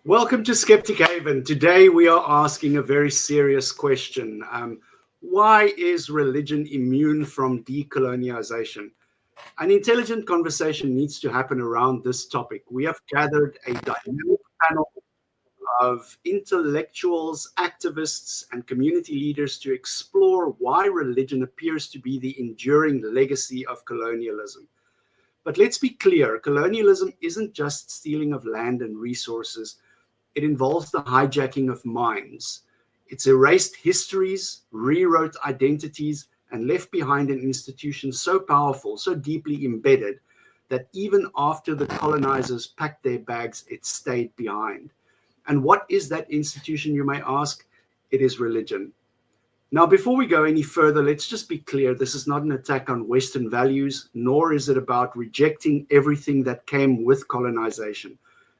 Welcome to Skeptic Haven. Today we are asking a very serious question. Why is religion immune from decolonialization? An intelligent conversation needs to happen around this topic. We have gathered a dynamic panel of intellectuals, activists, and community leaders to explore why religion appears to be the enduring legacy of colonialism. But let's be clear, colonialism isn't just stealing of land and resources. It involves the hijacking of minds. It's erased histories, rewrote identities, and left behind an institution so powerful, so deeply embedded, that even after the colonizers packed their bags, it stayed behind. And what is that institution, you may ask? It is religion. Now, before we go any further, let's just be clear. This is not an attack on Western values, nor is it about rejecting everything that came with colonization.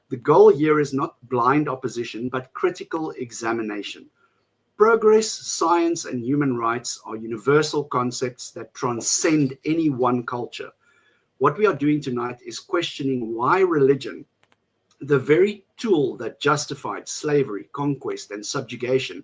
The goal here is not blind opposition, but critical examination. Progress, science, and human rights are universal concepts that transcend any one culture. What we are doing tonight is questioning why religion, the very tool that justified slavery, conquest, and subjugation,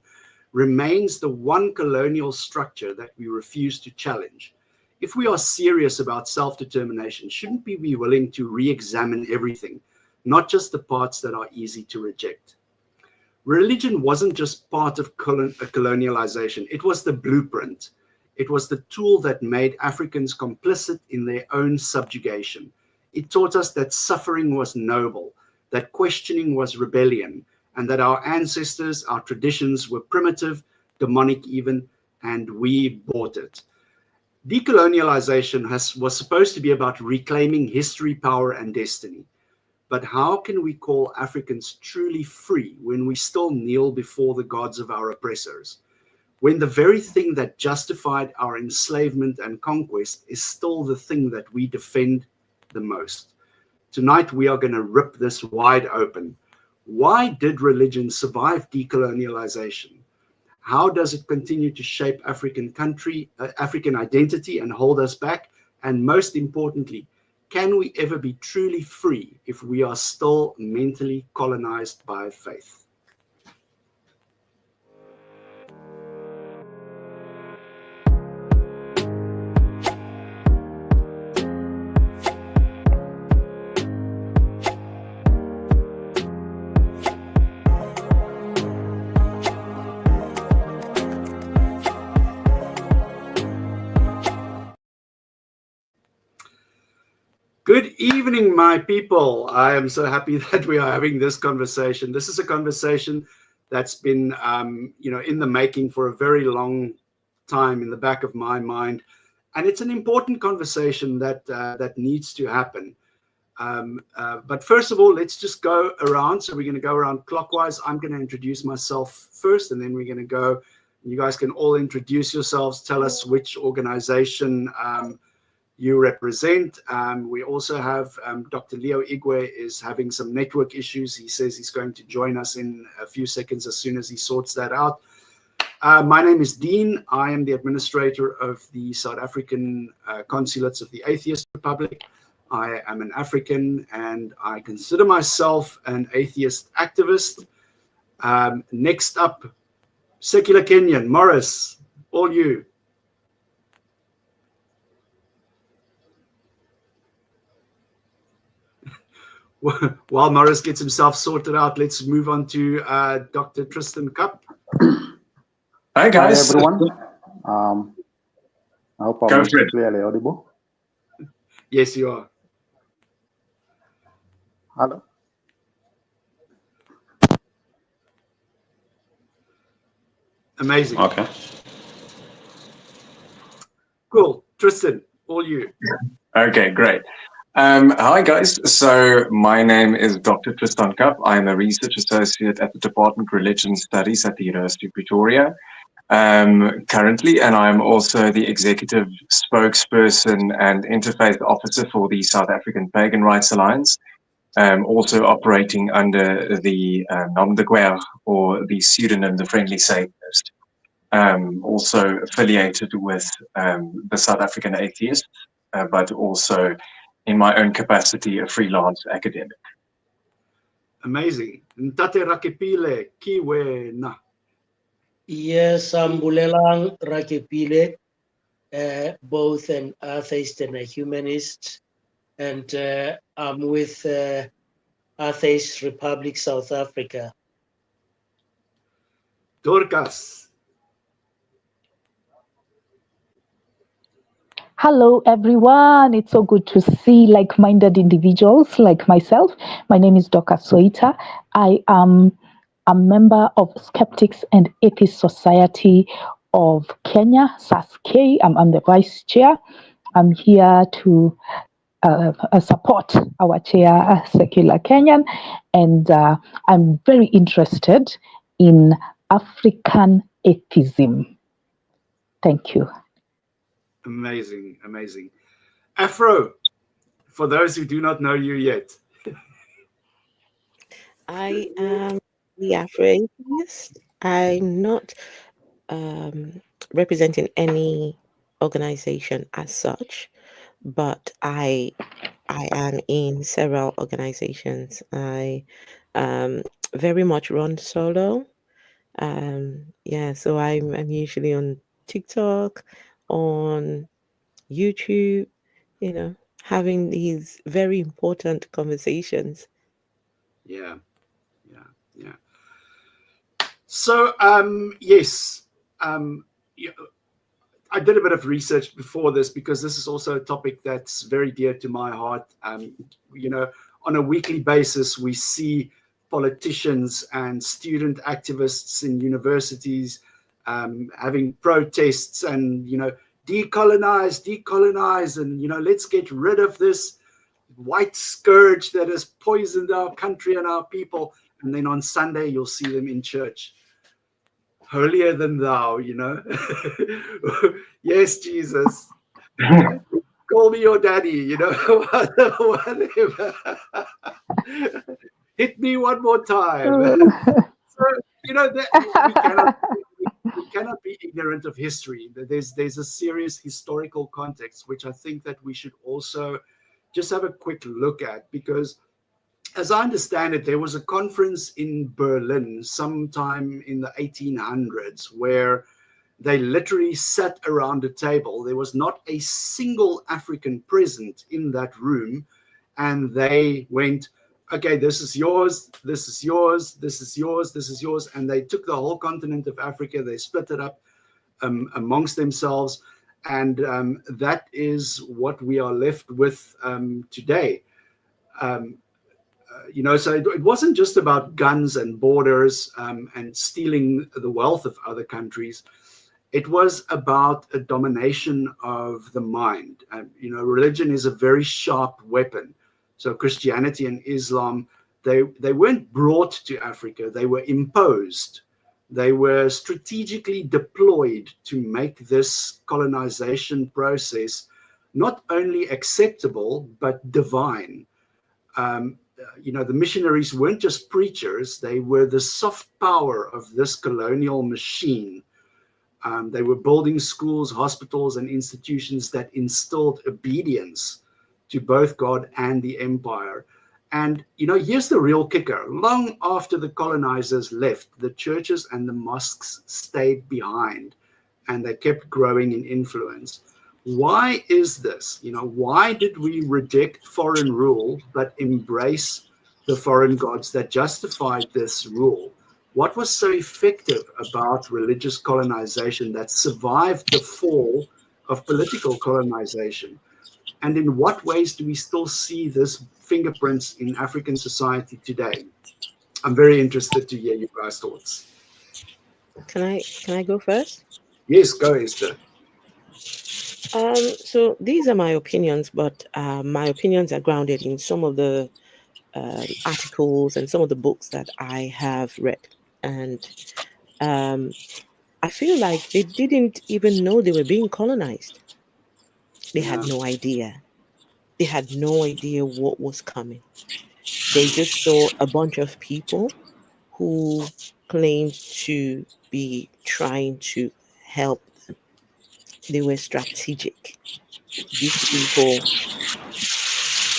remains the one colonial structure that we refuse to challenge. If we are serious about self-determination, shouldn't we be willing to re-examine everything, not just the parts that are easy to reject? Religion wasn't just part of colonialization. It was the blueprint. It was the tool that made Africans complicit in their own subjugation. It taught us that suffering was noble, that questioning was rebellion, and that our ancestors, our traditions were primitive, demonic even, and we bought it. Decolonialization was supposed to be about reclaiming history, power, and destiny. But how can we call Africans truly free when we still kneel before the gods of our oppressors? When the very thing that justified our enslavement and conquest is still the thing that we defend the most? Tonight, we are going to rip this wide open. Why did religion survive decolonialization? How does it continue to shape African identity and hold us back? And most importantly, can we ever be truly free if we are still mentally colonized by faith? Good evening, my people. I am so happy that we are having this conversation. This is a conversation that's been, in the making for a very long time in the back of my mind, and it's an important conversation that needs to happen. But first of all, let's just go around. So we're going to go around clockwise. I'm going to introduce myself first, and then we're going to go. You guys can all introduce yourselves. Tell us which organization you represent. We also have Dr. Leo Igwee is having some network issues. He says he's going to join us in a few seconds as soon as he sorts that out. My name is Dean. I am the administrator of the South African consulates of the Atheist Republic. I am an African and I consider myself an atheist activist. Next up, secular Kenyan, Morris, all you. While Morris gets himself sorted out, let's move on to Dr. Tristán Kapp. Hi, guys. Hi, everyone. I hope I'm clearly audible. Yes, you are. Hello. Amazing. Okay. Cool. Tristán, all you. Okay, great. Hi, guys. So my name is Dr. Tristán Kapp. I'm a research associate at the Department of Religion Studies at the University of Pretoria currently, and I'm also the executive spokesperson and interfaith officer for the South African Pagan Rights Alliance, also operating under the nom de guerre or the pseudonym The Friendly Satanist, also affiliated with the South African Atheists, but also in my own capacity, a freelance academic. Amazing. Ntate Rakeepile, kiwe na. Yes, I'm Bolelang, Rakeepile, both an atheist and a humanist, and I'm with Atheist Republic South Africa. Dorcas. Hello, everyone. It's so good to see like-minded individuals like myself. My name is Dorcas Soita. I am a member of Skeptics and Atheist Society of Kenya, SASK. I'm the vice chair. I'm here to support our chair, Secular Kenyan, and I'm very interested in African atheism. Thank you. Amazing, amazing. Afro, for those who do not know you yet. I am the Afro Atheist. I'm not representing any organization as such, but I am in several organizations. I very much run solo. So I'm usually on TikTok, on YouTube, having these very important conversations. Yeah. So, yes, I did a bit of research before this because this is also a topic that's very dear to my heart. On a weekly basis, we see politicians and student activists in universities having protests and, decolonize, and, let's get rid of this white scourge that has poisoned our country and our people. And then on Sunday, you'll see them in church. Holier than thou, Yes, Jesus. Call me your daddy, whatever. Hit me one more time. So, we cannot be ignorant of history. There's a serious historical context, which I think that we should also just have a quick look at, because as I understand it, there was a conference in Berlin sometime in the 1800s where they literally sat around a table. There was not a single African present in that room. And they went, okay, this is yours, this is yours, this is yours, this is yours. And they took the whole continent of Africa, they split it up amongst themselves. And that is what we are left with today. So it wasn't just about guns and borders and stealing the wealth of other countries. It was about a domination of the mind. Religion is a very sharp weapon. So Christianity and Islam, they weren't brought to Africa. They were imposed. They were strategically deployed to make this colonization process not only acceptable, but divine. The missionaries weren't just preachers. They were the soft power of this colonial machine. They were building schools, hospitals, and institutions that instilled obedience to both God and the empire. And, here's the real kicker. Long after the colonizers left, the churches and the mosques stayed behind, and they kept growing in influence. Why is this? Why did we reject foreign rule but embrace the foreign gods that justified this rule? What was so effective about religious colonization that survived the fall of political colonization? And in what ways do we still see this fingerprints in African society today? I'm very interested to hear you guys' thoughts. Can I go first? Yes, go, Esther. So these are my opinions, but my opinions are grounded in some of the articles and some of the books that I have read. And I feel like they didn't even know they were being colonized. They had no idea. They had no idea what was coming. They just saw a bunch of people who claimed to be trying to help them. They were strategic. These people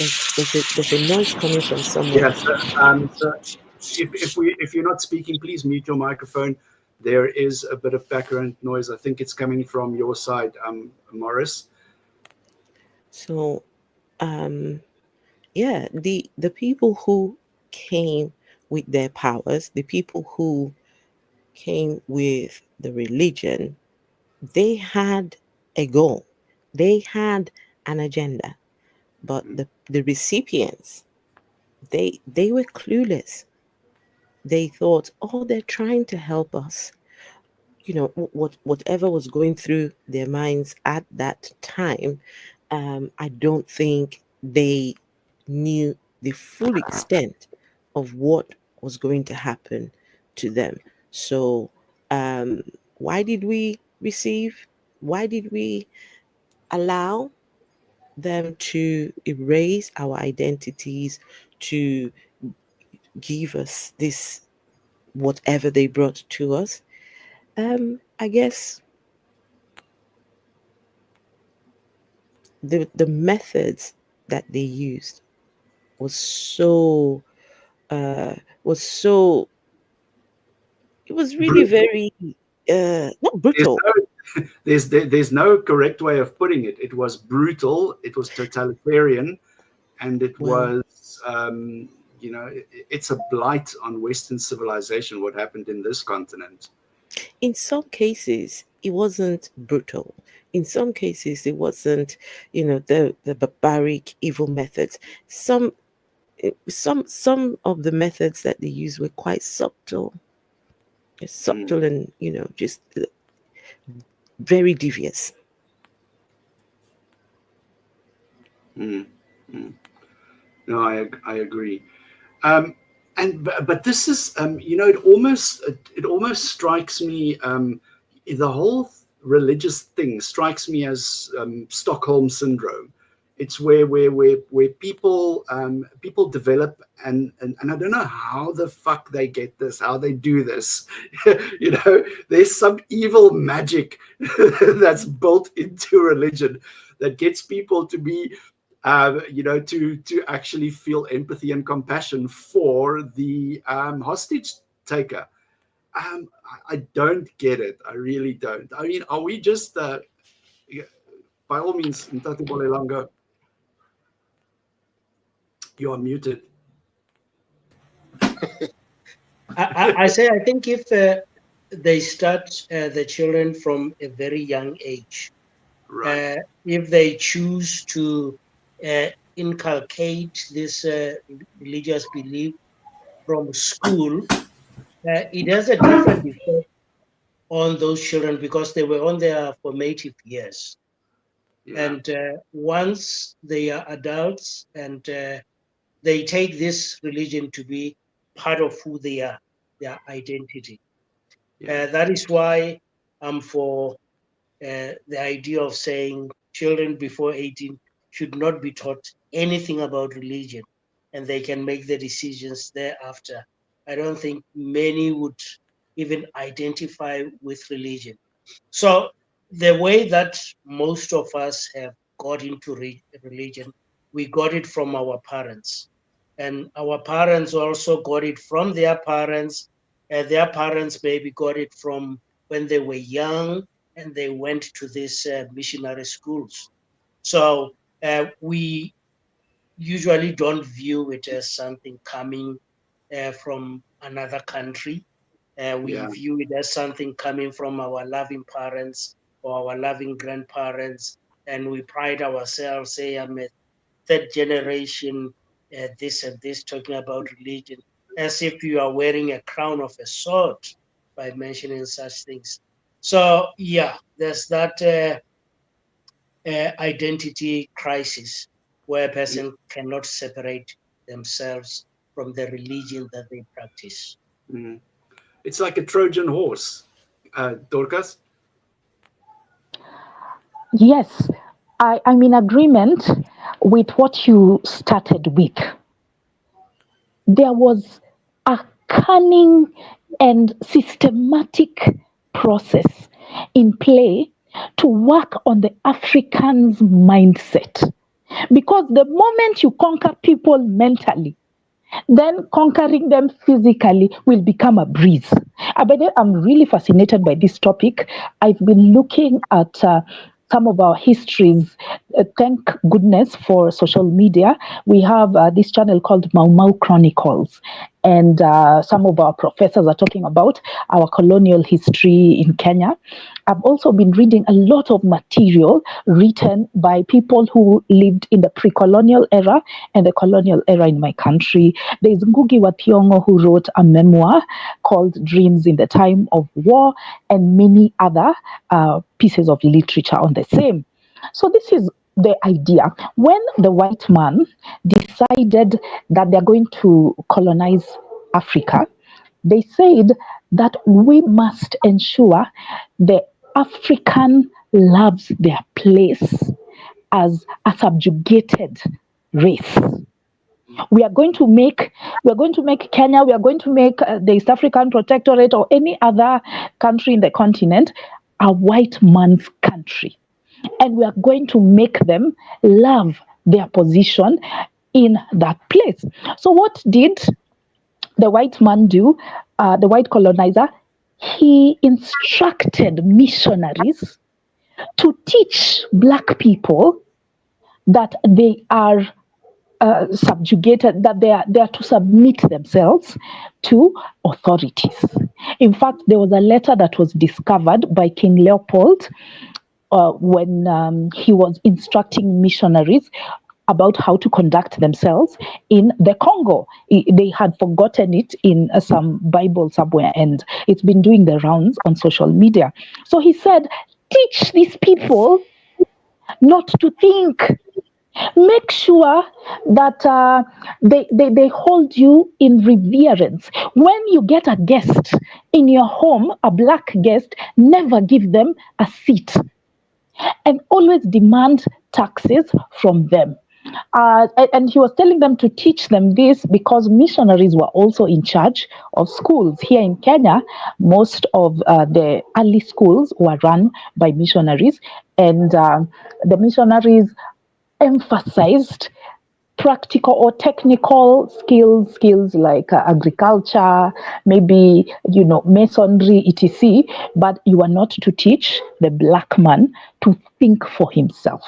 There's a noise coming from somewhere. Yes. So if you're not speaking, please mute your microphone. There is a bit of background noise. I think it's coming from your side, Morris. So, yeah, the people who came with their powers, the people who came with the religion, they had a goal, they had an agenda, but the recipients, they were clueless. They thought, oh, they're trying to help us. Whatever was going through their minds at that time, I don't think they knew the full extent of what was going to happen to them. So, why did we receive? Why did we allow them to erase our identities, to give us this, whatever they brought to us? I guess the methods that they used was so was so it was really very not brutal. There's no correct way of putting it. It was brutal. It was totalitarian, and it Well, was it's a blight on Western civilization. What happened in this continent? in some cases it wasn't brutal. In some cases it wasn't, the barbaric evil methods. Some of the methods that they used were quite subtle, and just very devious. Mm, mm. No, I agree. But this is it almost strikes me, the whole religious thing strikes me as Stockholm syndrome. It's where people develop, and I don't know how the fuck they get this, how they do this. There's some evil magic that's built into religion that gets people to be to actually feel empathy and compassion for the hostage taker. I don't get it. I really don't. I mean, are we just, by all means, Mtati Bolelang, you are muted. I think if they start the children from a very young age, Right. if they choose to inculcate this religious belief from school, it has a different effect on those children because they were on their formative years. Yeah. And once they are adults and they take this religion to be part of who they are, their identity. Yeah. That is why I'm for the idea of saying children before 18 should not be taught anything about religion, and they can make the decisions thereafter. I don't think many would even identify with religion. So the way that most of us have got into religion, we got it from our parents. And our parents also got it from their parents. Their parents maybe got it from when they were young and they went to these missionary schools. So we usually don't view it as something coming from another country. We Yeah. view it as something coming from our loving parents or our loving grandparents, and we pride ourselves, say, I'm a third generation, this and this, talking about religion, as if you are wearing a crown of a sword by mentioning such things. So, yeah, there's that identity crisis where a person cannot separate themselves from the religion that they practice. Mm. It's like a Trojan horse, Dorcas. Yes, I'm in agreement with what you started with. There was a cunning and systematic process in play to work on the African's mindset. Because the moment you conquer people mentally, then conquering them physically will become a breeze. But I'm really fascinated by this topic. I've been looking at some of our histories. Thank goodness for social media. We have this channel called Mau Mau Chronicles. And some of our professors are talking about our colonial history in Kenya. I've also been reading a lot of material written by people who lived in the pre-colonial era and the colonial era in my country. There's Ngugi wa Thiong'o, who wrote a memoir called Dreams in the Time of War, and many other pieces of literature on the same. So this is the idea. When the white man decided that they're going to colonize Africa, they said that we must ensure the African loves their place as a subjugated race. We are going to make Kenya, we are going to make the East African Protectorate or any other country in the continent a white man's country. And we are going to make them love their position in that place. So what did the white man do? The white colonizer, he instructed missionaries to teach black people that they are subjugated, that they are to submit themselves to authorities. In fact, there was a letter that was discovered by King Leopold when he was instructing missionaries about how to conduct themselves in the Congo. They had forgotten it in some Bible somewhere, and it's been doing the rounds on social media. So he said, teach these people not to think. Make sure that they hold you in reverence. When you get a guest in your home, a black guest, never give them a seat. And always demand taxes from them. And he was telling them to teach them this because missionaries were also in charge of schools. Here in Kenya, most of the early schools were run by missionaries, and the missionaries emphasized practical or technical skills like agriculture, maybe masonry, etc. But you are not to teach the black man to think for himself.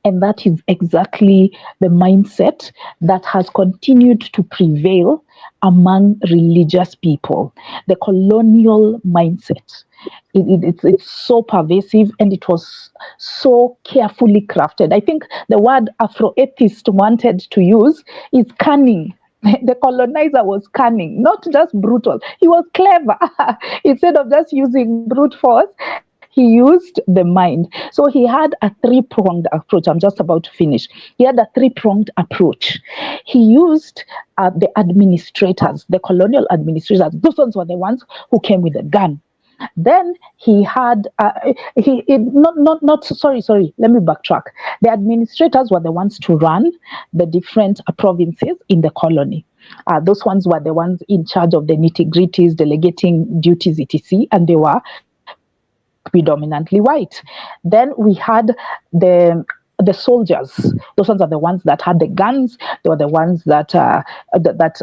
And that is exactly the mindset that has continued to prevail among religious people, the colonial mindset. It's so pervasive, and it was so carefully crafted. I think the word Afro-atheist wanted to use is cunning. The colonizer was cunning, not just brutal. He was clever. Instead of just using brute force, he used the mind. So he had a three-pronged approach. I'm just about to finish. He had a three-pronged approach. He used the administrators, the colonial administrators. Those ones were the ones who came with a gun. Then he had sorry, let me backtrack. The administrators were the ones to run the different provinces in the colony. Those ones were the ones in charge of the nitty-gritties, delegating duties, etc. And they were predominantly white. Then we had the soldiers. Those ones are the ones that had the guns. They were the ones that that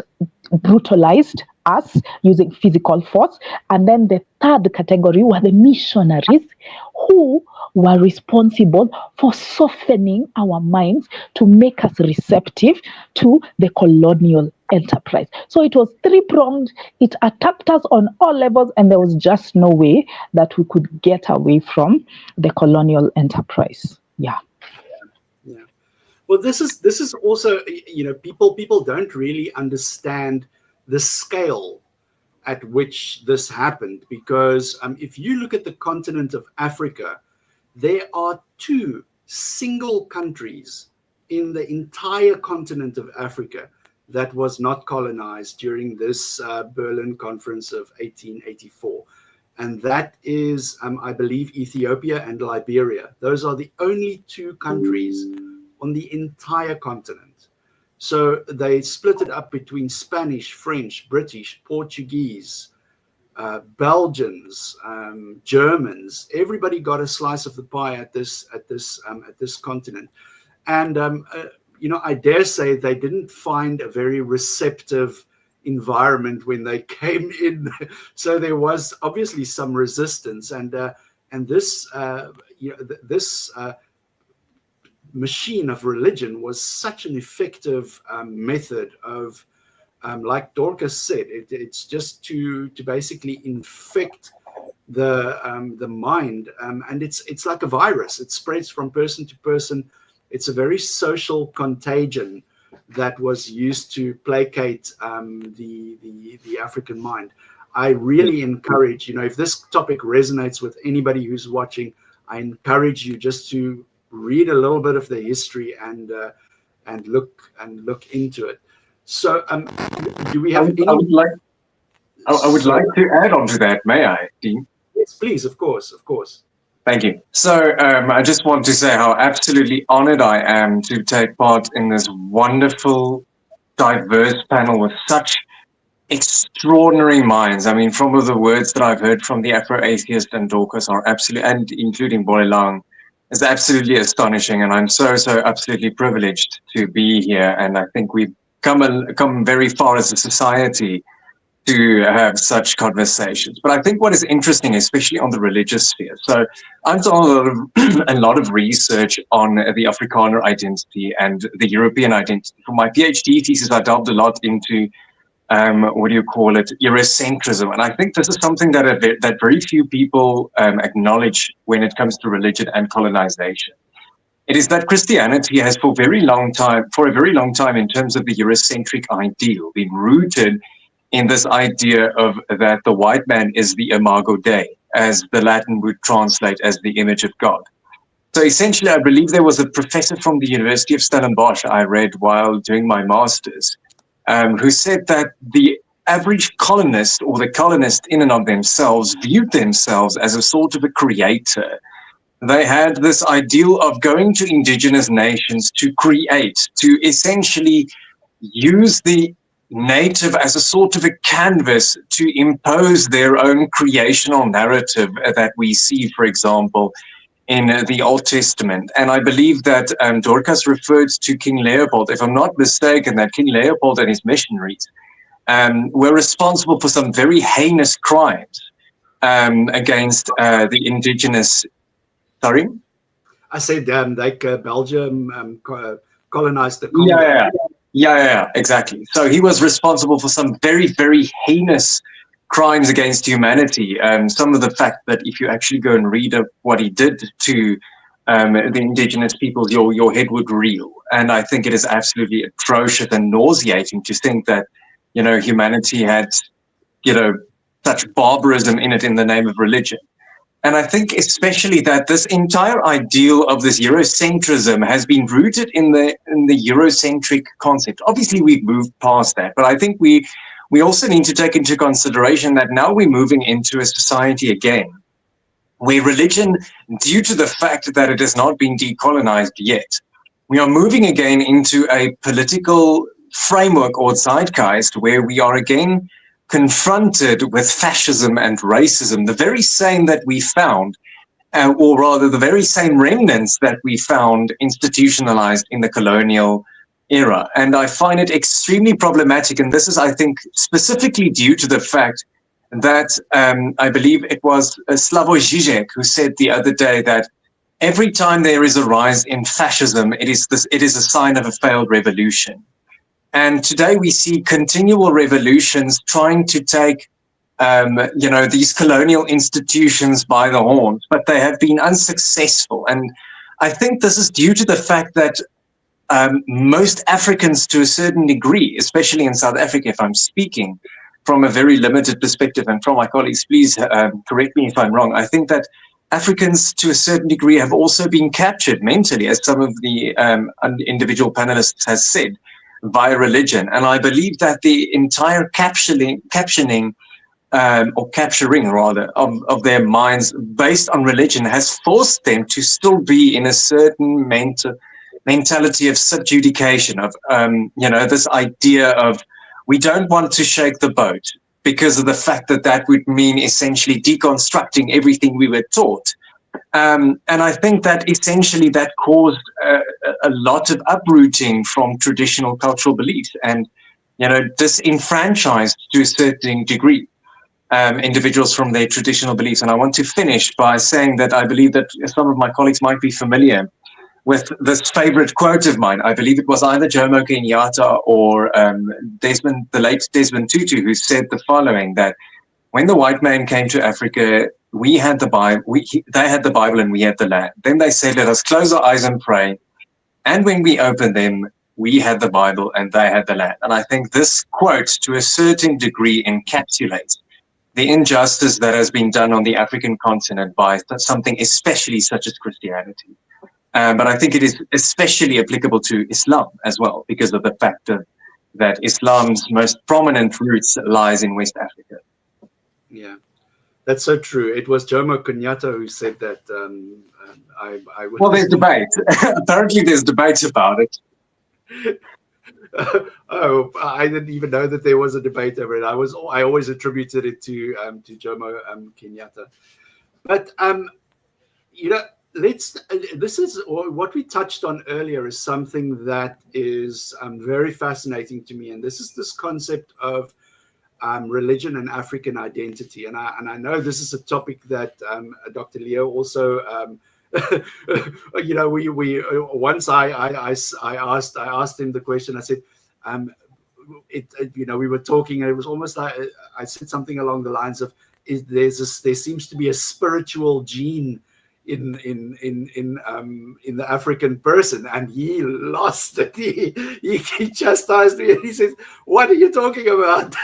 brutalized us using physical force. And then the third category were the missionaries, who were responsible for softening our minds to make us receptive to the colonial enterprise. So it was three-pronged. It attacked us on all levels, and there was just no way that we could get away from the colonial enterprise. Yeah. Well, this is also, people don't really understand the scale at which this happened, because if you look at the continent of Africa, there are 2 single countries in the entire continent of Africa that was not colonized during this Berlin Conference of 1884. And that is, I believe, Ethiopia and Liberia. Those are the only 2 countries on the entire continent. So they split it up between Spanish, French, British, Portuguese, Belgians, Germans. Everybody got a slice of the pie at this continent. And, I dare say they didn't find a very receptive environment when they came in. So there was obviously some resistance. And this, this machine of religion was such an effective method of, like Dorcas said, it's just to basically infect the mind, and it's like a virus. It spreads from person to person. It's a very social contagion that was used to placate the African mind. I really encourage, if this topic resonates with anybody who's watching, I encourage you just to read a little bit of the history and look into it. So, do we have any? I would like to add on to that. May I, Dean? Yes, please. Of course. Thank you. So, I just want to say how absolutely honored I am to take part in this wonderful, diverse panel with such extraordinary minds. I mean, from the words that I've heard from the Afro Atheist and Dorcas are absolutely, and including Bolelang, is absolutely astonishing. And I'm so absolutely privileged to be here. And I think we've come very far as a society to have such conversations. But I think what is interesting, especially on the religious sphere, so I've done a lot of research on the Afrikaner identity and the European identity. For my PhD thesis, I delved a lot into Eurocentrism. And I think this is something that very few people acknowledge when it comes to religion and colonization. It is that Christianity has for a very long time, in terms of the Eurocentric ideal, been rooted in this idea of that the white man is the imago Dei, as the Latin would translate as the image of God. So essentially, I believe there was a professor from the University of Stellenbosch I read while doing my master's, who said that the average colonist or the colonist in and of themselves viewed themselves as a sort of a creator. They had this ideal of going to indigenous nations to create, to essentially use the native as a sort of a canvas to impose their own creational narrative that we see, for example, in the Old Testament. And I believe that Dorcas referred to King Leopold. If I'm not mistaken, that King Leopold and his missionaries were responsible for some very heinous crimes against the indigenous. Sorry? I said Belgium colonized the Congo. Yeah, exactly. So he was responsible for some very, very heinous crimes against humanity. Some of the fact that if you actually go and read what he did to the indigenous peoples, your head would reel. And I think it is absolutely atrocious and nauseating to think that, humanity had, such barbarism in it in the name of religion. And I think especially that this entire ideal of this Eurocentrism has been rooted in the Eurocentric concept. Obviously, we've moved past that, but I think we also need to take into consideration that now we're moving into a society again where religion, due to the fact that it has not been decolonized yet, we are moving again into a political framework or zeitgeist where we are again confronted with fascism and racism, the very same that we found, or rather the very same remnants that we found institutionalized in the colonial era. And I find it extremely problematic. And this is, I think, specifically due to the fact that I believe it was Slavoj Žižek who said the other day that every time there is a rise in fascism, it is a sign of a failed revolution. And today we see continual revolutions trying to take, these colonial institutions by the horns, but they have been unsuccessful. And I think this is due to the fact that most Africans, to a certain degree, especially in South Africa, if I'm speaking from a very limited perspective, and from my colleagues, please correct me if I'm wrong, I think that Africans, to a certain degree, have also been captured mentally, as some of the individual panelists has said, via religion. And I believe that the entire capturing of their minds based on religion has forced them to still be in a certain mentality of subjudication, of this idea of we don't want to shake the boat, because of the fact that would mean essentially deconstructing everything we were taught And I think that essentially that caused a lot of uprooting from traditional cultural beliefs and, disenfranchised to a certain degree individuals from their traditional beliefs. And I want to finish by saying that I believe that some of my colleagues might be familiar with this favorite quote of mine. I believe it was either Jomo Kenyatta or the late Desmond Tutu, who said the following, that when the white man came to Africa, we had the Bible, they had the Bible and we had the land. Then they said, let us close our eyes and pray. And when we opened them, we had the Bible and they had the land. And I think this quote, to a certain degree, encapsulates the injustice that has been done on the African continent by something especially such as Christianity. But I think it is especially applicable to Islam as well, because of the fact that Islam's most prominent roots lies in West Africa. Yeah, that's so true. It was Jomo Kenyatta who said that. I would. Well, there's debate. Apparently, there's debate about it. Oh, I didn't even know that there was a debate over it. I always attributed it to Jomo Kenyatta. But this is what we touched on earlier is something that is very fascinating to me, and this is this concept of religion and African identity. And I know this is a topic that Dr. Leo also. We once I asked him the question. I said, we were talking, and it was almost like I said something along the lines of, there seems to be a spiritual gene in the African person, and he lost it. He chastised me, and he says, "What are you talking about?"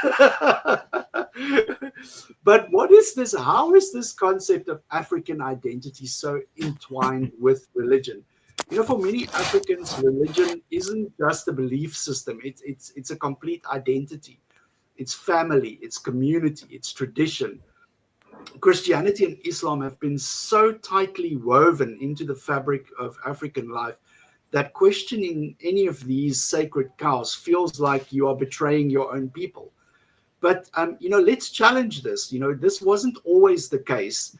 But what is this? How is this concept of African identity so entwined with religion? For many Africans, religion isn't just a belief system. It's a complete identity. It's family, it's community, it's tradition. Christianity and Islam have been so tightly woven into the fabric of African life that questioning any of these sacred cows feels like you are betraying your own people. But let's challenge this. This wasn't always the case.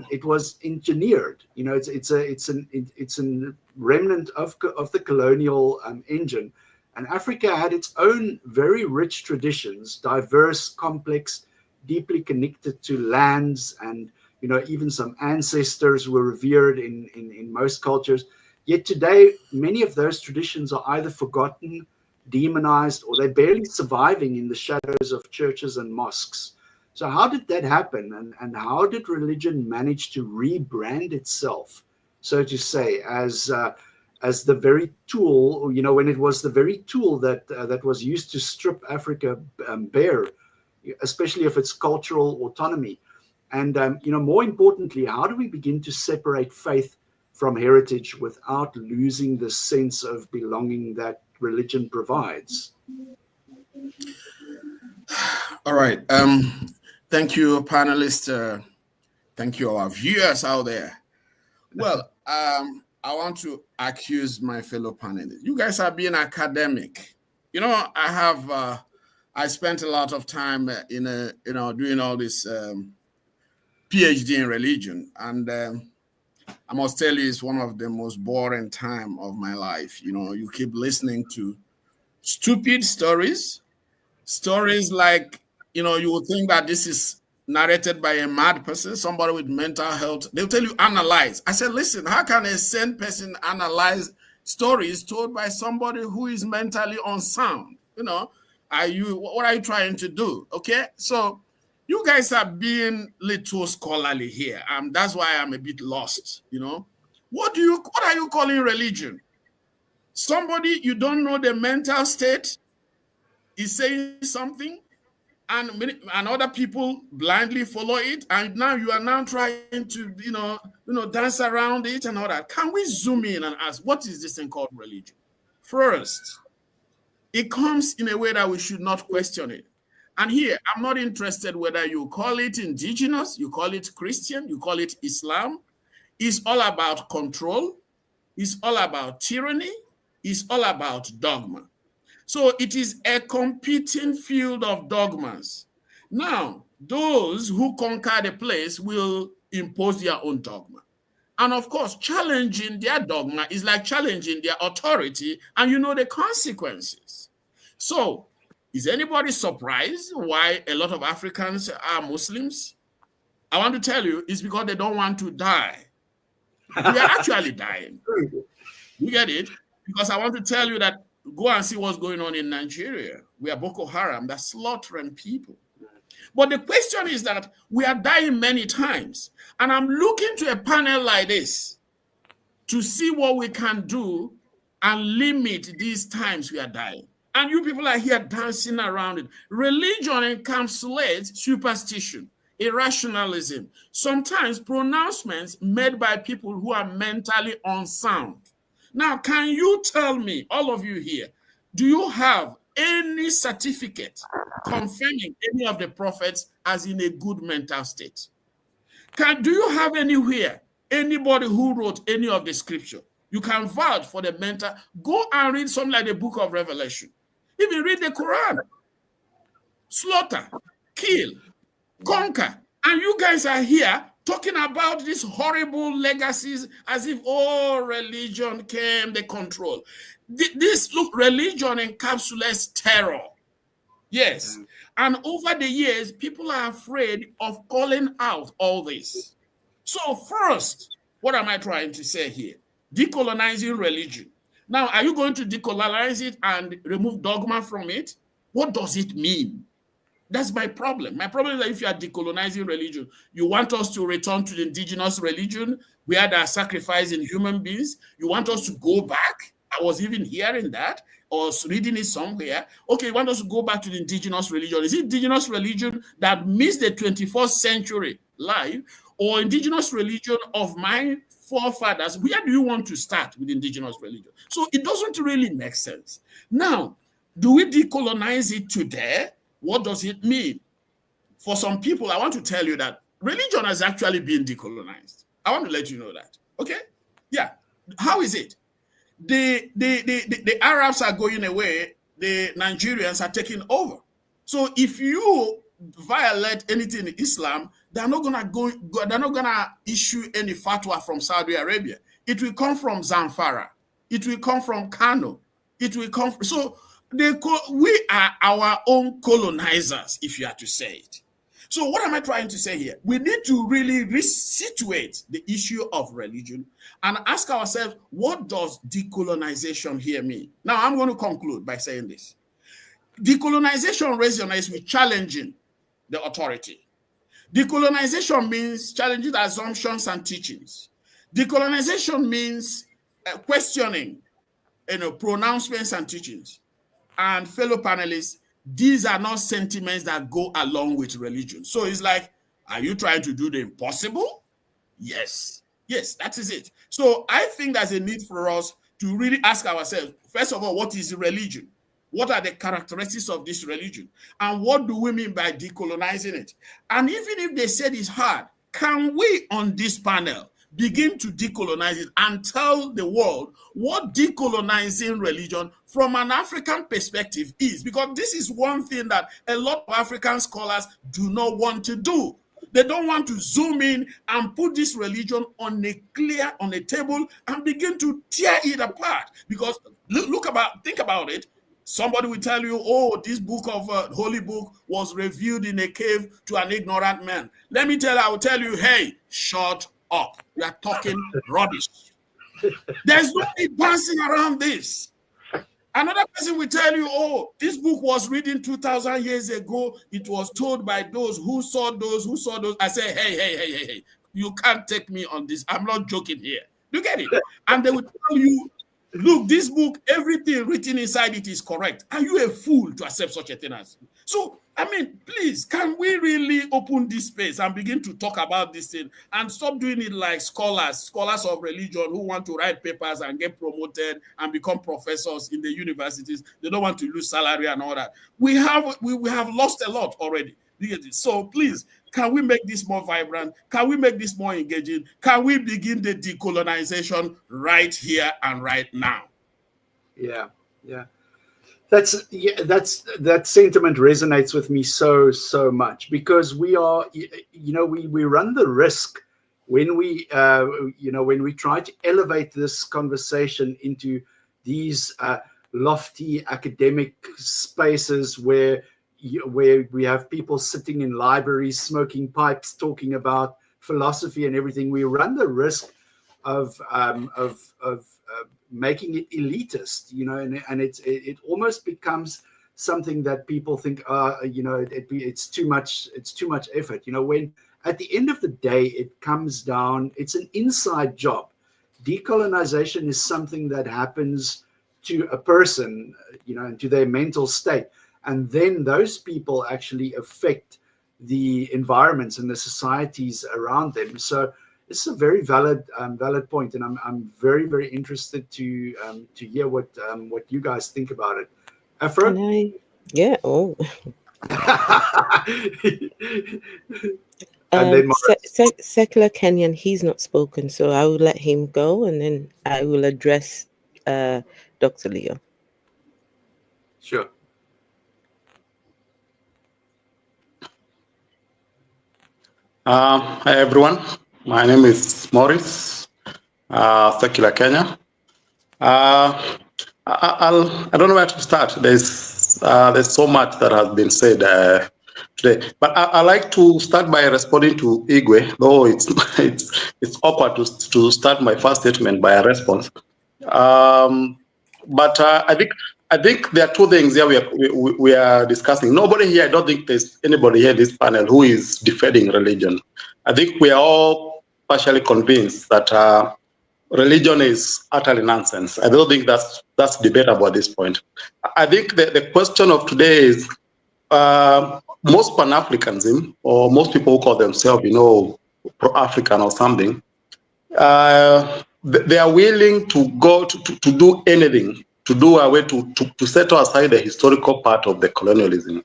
It was engineered. It's a remnant of the colonial engine, and Africa had its own very rich traditions, diverse, complex, deeply connected to lands, and even some ancestors were revered in most cultures. Yet today, many of those traditions are either forgotten, demonized, or they're barely surviving in the shadows of churches and mosques. So how did that happen? And how did religion manage to rebrand itself, so to say, as the very tool, when it was the very tool that was used to strip Africa bare, especially of its cultural autonomy? And, more importantly, how do we begin to separate faith from heritage without losing the sense of belonging that religion provides? All right. Thank you, panelists. Thank you, our viewers out there. Well, I want to accuse my fellow panelists. You guys are being academic. I spent a lot of time doing all this PhD in religion, and I must tell you, it's one of the most boring time of my life. You keep listening to stupid stories like, you would think that this is narrated by a mad person, somebody with mental health. They'll tell you, analyze. I said, listen, how can a sane person analyze stories told by somebody who is mentally unsound? What are you trying to do? Okay, so you guys are being little scholarly here. That's why I'm a bit lost. What are you calling religion? Somebody you don't know the mental state is saying something, and other people blindly follow it, and now you are now trying to dance around it and all that. Can we zoom in and ask, what is this thing called religion? First, it comes in a way that we should not question it. And here, I'm not interested whether you call it indigenous, you call it Christian, you call it Islam. It's all about control. It's all about tyranny. It's all about dogma. So it is a competing field of dogmas. Now, those who conquer the place will impose their own dogma. And of course, challenging their dogma is like challenging their authority, and you know the consequences. So, is anybody surprised why a lot of Africans are Muslims? I want to tell you, it's because they don't want to die. We are actually dying. You get it? Because I want to tell you that go and see what's going on in Nigeria. We are Boko Haram that's slaughtering people. But the question is that we are dying many times. And I'm looking to a panel like this to see what we can do and limit these times we are dying. And you people are here dancing around it. Religion encapsulates superstition, irrationalism, sometimes pronouncements made by people who are mentally unsound. Now, can you tell me, all of you here, do you have any certificate confirming any of the prophets as in a good mental state? Do you have anywhere anybody who wrote any of the scripture? You can vouch for the mental. Go and read something like the book of Revelation. Even read the Quran. Slaughter, kill, conquer. And you guys are here talking about these horrible legacies as if, oh, religion came, the control. Look, religion encapsulates terror. Yes. And over the years, people are afraid of calling out all this. So first, what am I trying to say here? Decolonizing religion. Now, are you going to decolonize it and remove dogma from it? What does it mean? That's my problem. My problem is that if you are decolonizing religion, you want us to return to the indigenous religion where they are sacrificing human beings. You want us to go back. I was even hearing that or reading it somewhere. Okay, you want us to go back to the indigenous religion. Is it indigenous religion that missed the 21st century life or indigenous religion of my forefathers? Where do you want to start with indigenous religion? So it doesn't really make sense. Now, do we decolonize it today? What does it mean? For some people, I want to tell you that religion has actually been decolonized. I want to let you know that. Okay? Yeah. How is it? The Arabs are going away. The Nigerians are taking over. So if you violate anything in Islam, they're not gonna issue any fatwa from Saudi Arabia. It will come from Zamfara. It will come from Kano. It will come from, so we are our own colonizers, if you are to say it. So what am I trying to say here? We need to really resituate the issue of religion and ask ourselves, what does decolonization here mean? Now, I'm going to conclude by saying this. Decolonization resonates with challenging the authority. Decolonization means challenging the assumptions and teachings. Decolonization means questioning pronouncements and teachings. And fellow panelists, these are not sentiments that go along with religion. So it's like, are you trying to do the impossible? Yes. Yes, that is it. So I think there's a need for us to really ask ourselves, first of all, what is religion? What are the characteristics of this religion? And what do we mean by decolonizing it? And even if they said it's hard, can we on this panel begin to decolonize it and tell the world what decolonizing religion from an African perspective is? Because this is one thing that a lot of African scholars do not want to do. They don't want to zoom in and put this religion on a table and begin to tear it apart. Because think about it. Somebody will tell you, oh, this book of holy book was revealed in a cave to an ignorant man. Let me tell you, I will tell you, hey, shut up. We are talking rubbish. There's no need dancing around this. Another person will tell you, oh, this book was written 2,000 years ago. It was told by those who saw those. I say, hey. You can't take me on this. I'm not joking here. You get it? And they will tell you, look, this book, everything written inside it is correct. Are you a fool to accept such a thing as? So, I mean, please, can we really open this space and begin to talk about this thing and stop doing it like scholars of religion who want to write papers and get promoted and become professors in the universities. They don't want to lose salary and all that. We have lost a lot already. So please, can we make this more vibrant? Can we make this more engaging? Can we begin the decolonization right here and right now? Yeah. That sentiment resonates with me so much, because we are, we run the risk when we when we try to elevate this conversation into these lofty academic spaces where we have people sitting in libraries smoking pipes talking about philosophy and everything, we run the risk of making it elitist, and it almost becomes something that people think, it's too much effort. When at the end of the day, it comes down, it's an inside job. Decolonization is something that happens to a person, and to their mental state. And then those people actually affect the environments and the societies around them. So this is a very valid point, and I'm very, very interested to hear what you guys think about it. Afro? Yeah. Oh. And then Secular Kenyan, he's not spoken, so I will let him go, and then I will address Dr. Leo. Sure. Hi everyone, my name is Morris, Secular Kenya. I don't know where to start. There's so much that has been said today, but I like to start by responding to Igwee, though it's awkward to start my first statement by a response. But I think there are two things here we are discussing. Nobody here, I don't think there's anybody here in this panel who is defending religion. I think we are all partially convinced that religion is utterly nonsense. I don't think that's debatable at this point. I think the question of today is most Pan-Africanism, or most people who call themselves, pro-African or something, they are willing to go to do anything, to do away, to set aside the historical part of the colonialism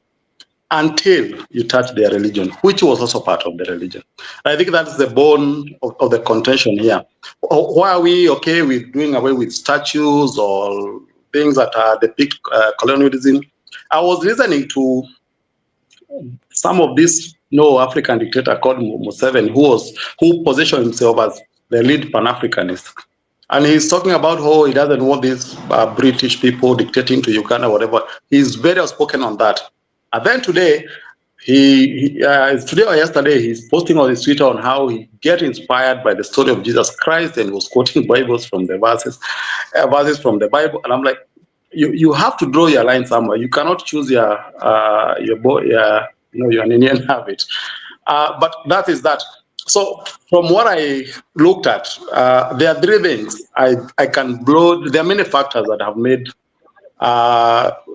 until you touch their religion, which was also part of the religion. I think that's the bone of the contention here. Why are we okay with doing away with statues or things that depict colonialism? I was listening to some of this African dictator called Museveni, who positioned himself as the lead Pan-Africanist. And he's talking about how he doesn't want these British people dictating to Uganda, whatever. He's very outspoken on that. And then today, today or yesterday, he's posting on his Twitter on how he get inspired by the story of Jesus Christ and was quoting Bibles from the verses from the Bible. And I'm like, you have to draw your line somewhere. You cannot choose your Indian habit. But that is that. So from what I looked at, there are three things I can blow. There are many factors that have made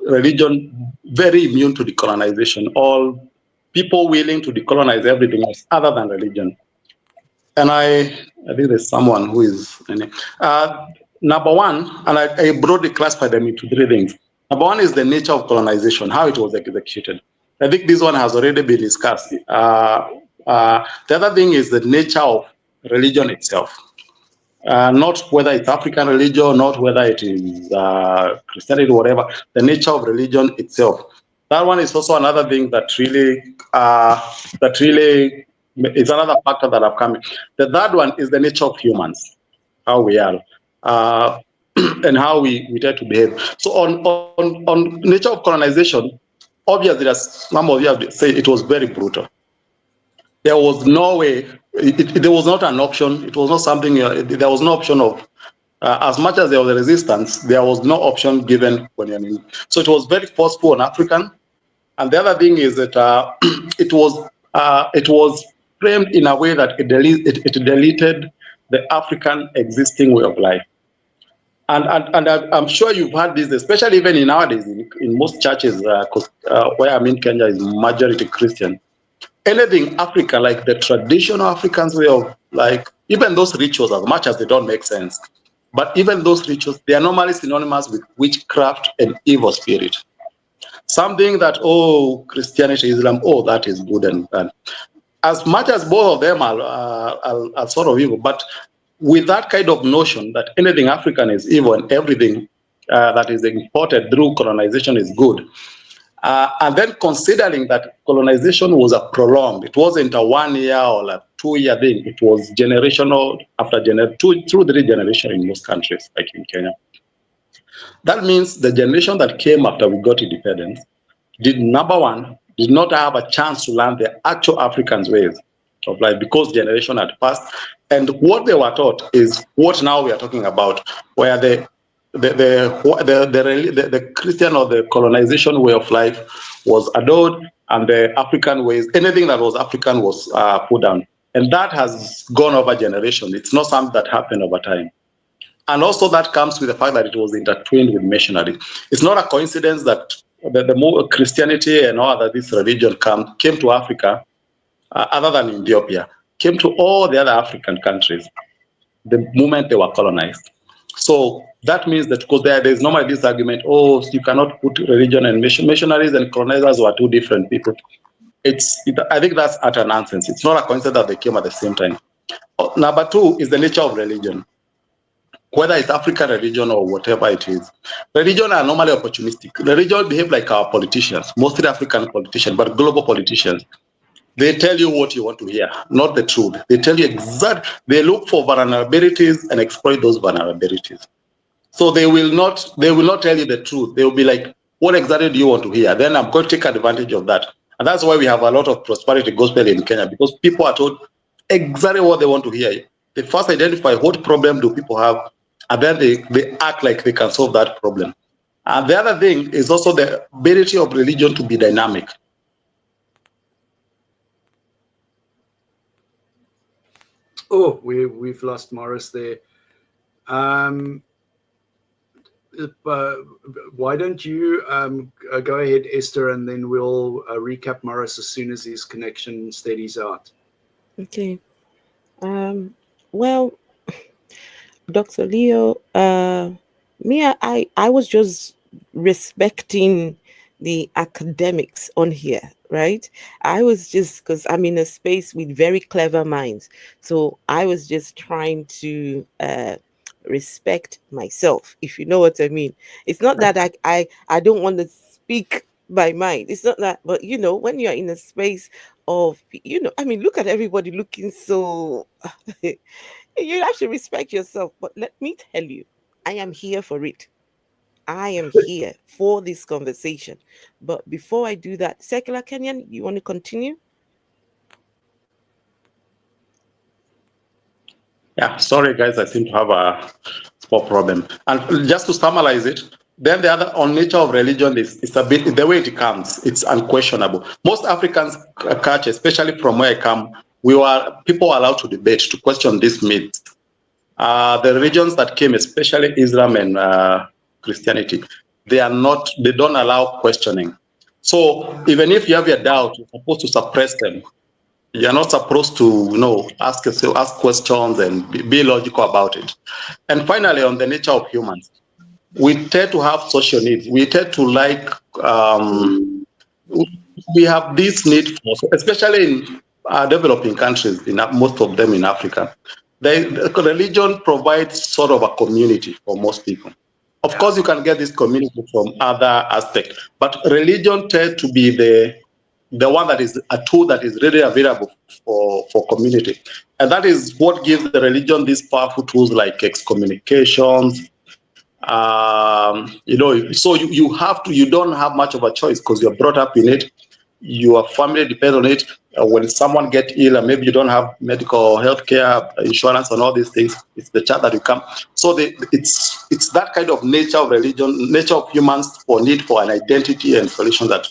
religion very immune to decolonization. All people willing to decolonize everything else other than religion. And I think there's someone who is number one, and I broadly classify them into three things. Number one is the nature of colonization, how it was executed. I think this one has already been discussed. The other thing is the nature of religion itself. Not whether it's African religion, not whether it is Christianity, whatever, the nature of religion itself. That one is also another thing that really is another factor that have come in. The third one is the nature of humans, how we are, and how we try to behave. So on nature of colonization, obviously, as some of you have said, it was very brutal. There was no way, there was not an option. It was not something, there was no option of, as much as there was a resistance, there was no option given when you're in. So it was very forceful on African. And the other thing is that it was framed in a way that it deleted the African existing way of life. And I'm sure you've heard this, especially even in nowadays, in most churches, where I'm in Kenya is majority Christian. Anything African, like the traditional Africans way of, like, even those rituals, as much as they don't make sense, but even those rituals, they are normally synonymous with witchcraft and evil spirit. Something that, Christianity, Islam, that is good and bad. As much as both of them are sort of evil, but with that kind of notion that anything African is evil and everything that is imported through colonization is good, And then considering that colonization was a prolonged, it wasn't a 1 year or a 2 year thing, it was generational after two, 3 generations in most countries, like in Kenya. That means the generation that came after we got independence did, number one, did not have a chance to learn the actual African ways of life because generation had passed. And what they were taught is what now we are talking about, where the Christian or the colonization way of life was adored, and the African ways, anything that was African was put down. And that has gone over generations. It's not something that happened over time. And also that comes with the fact that it was intertwined with missionary. It's not a coincidence that the more Christianity and all that this religion came to Africa, other than Ethiopia, came to all the other African countries the moment they were colonized. So that means that because there's normally this argument, oh, you cannot put religion and missionaries and colonizers were two different people. I think that's utter nonsense. It's not a coincidence that they came at the same time. Number two is the nature of religion. Whether it's African religion or whatever it is. Religion are normally opportunistic. Religion behave like our politicians, mostly African politicians, but global politicians. They tell you what you want to hear, not the truth. They tell you they look for vulnerabilities and exploit those vulnerabilities. So they will not tell you the truth. They will be like, what exactly do you want to hear? Then I'm going to take advantage of that. And that's why we have a lot of prosperity gospel in Kenya, because people are told exactly what they want to hear. They first identify what problem do people have, and then they act like they can solve that problem. And the other thing is also the ability of religion to be dynamic. Oh, we've lost Morris there. Why don't you go ahead, Esther, and then we'll recap Morris as soon as his connection steadies out. Okay. Well, Dr. Leo, I was just respecting the academics on here, right? I was just, because I'm in a space with very clever minds. So I was just trying to respect myself, if you know what I mean. It's not that I don't want to speak by mind. It's not that, but you know, when you're in a space of, you know, I mean, look at everybody looking so... You have to respect yourself. But let me tell you, I am here for it. I am here for this conversation. But before I do that, Secular Kenyan, you want to continue? Yeah, sorry guys, I seem to have a small problem. And just to summarize it, then the other on nature of religion is a bit the way it comes. It's unquestionable. Most African culture, especially from where I come, people were allowed to debate, to question these myths. The religions that came, especially Islam and Christianity, they don't allow questioning. So even if you have your doubt, you're supposed to suppress them. You're not supposed to, ask questions and be logical about it. And finally, on the nature of humans, we tend to have social needs. We tend to like, we have this need for, especially in developing countries, most of them in Africa. The religion provides sort of a community for most people. Of course, you can get this community from other aspects, but religion tends to be the one that is a tool that is really available for community. And that is what gives the religion these powerful tools like excommunications. So you don't have much of a choice because you're brought up in it. Your family depends on it. When someone gets ill and maybe you don't have medical health care, insurance and all these things, it's the church that you come. So it's that kind of nature of religion, nature of humans for need for an identity and solution that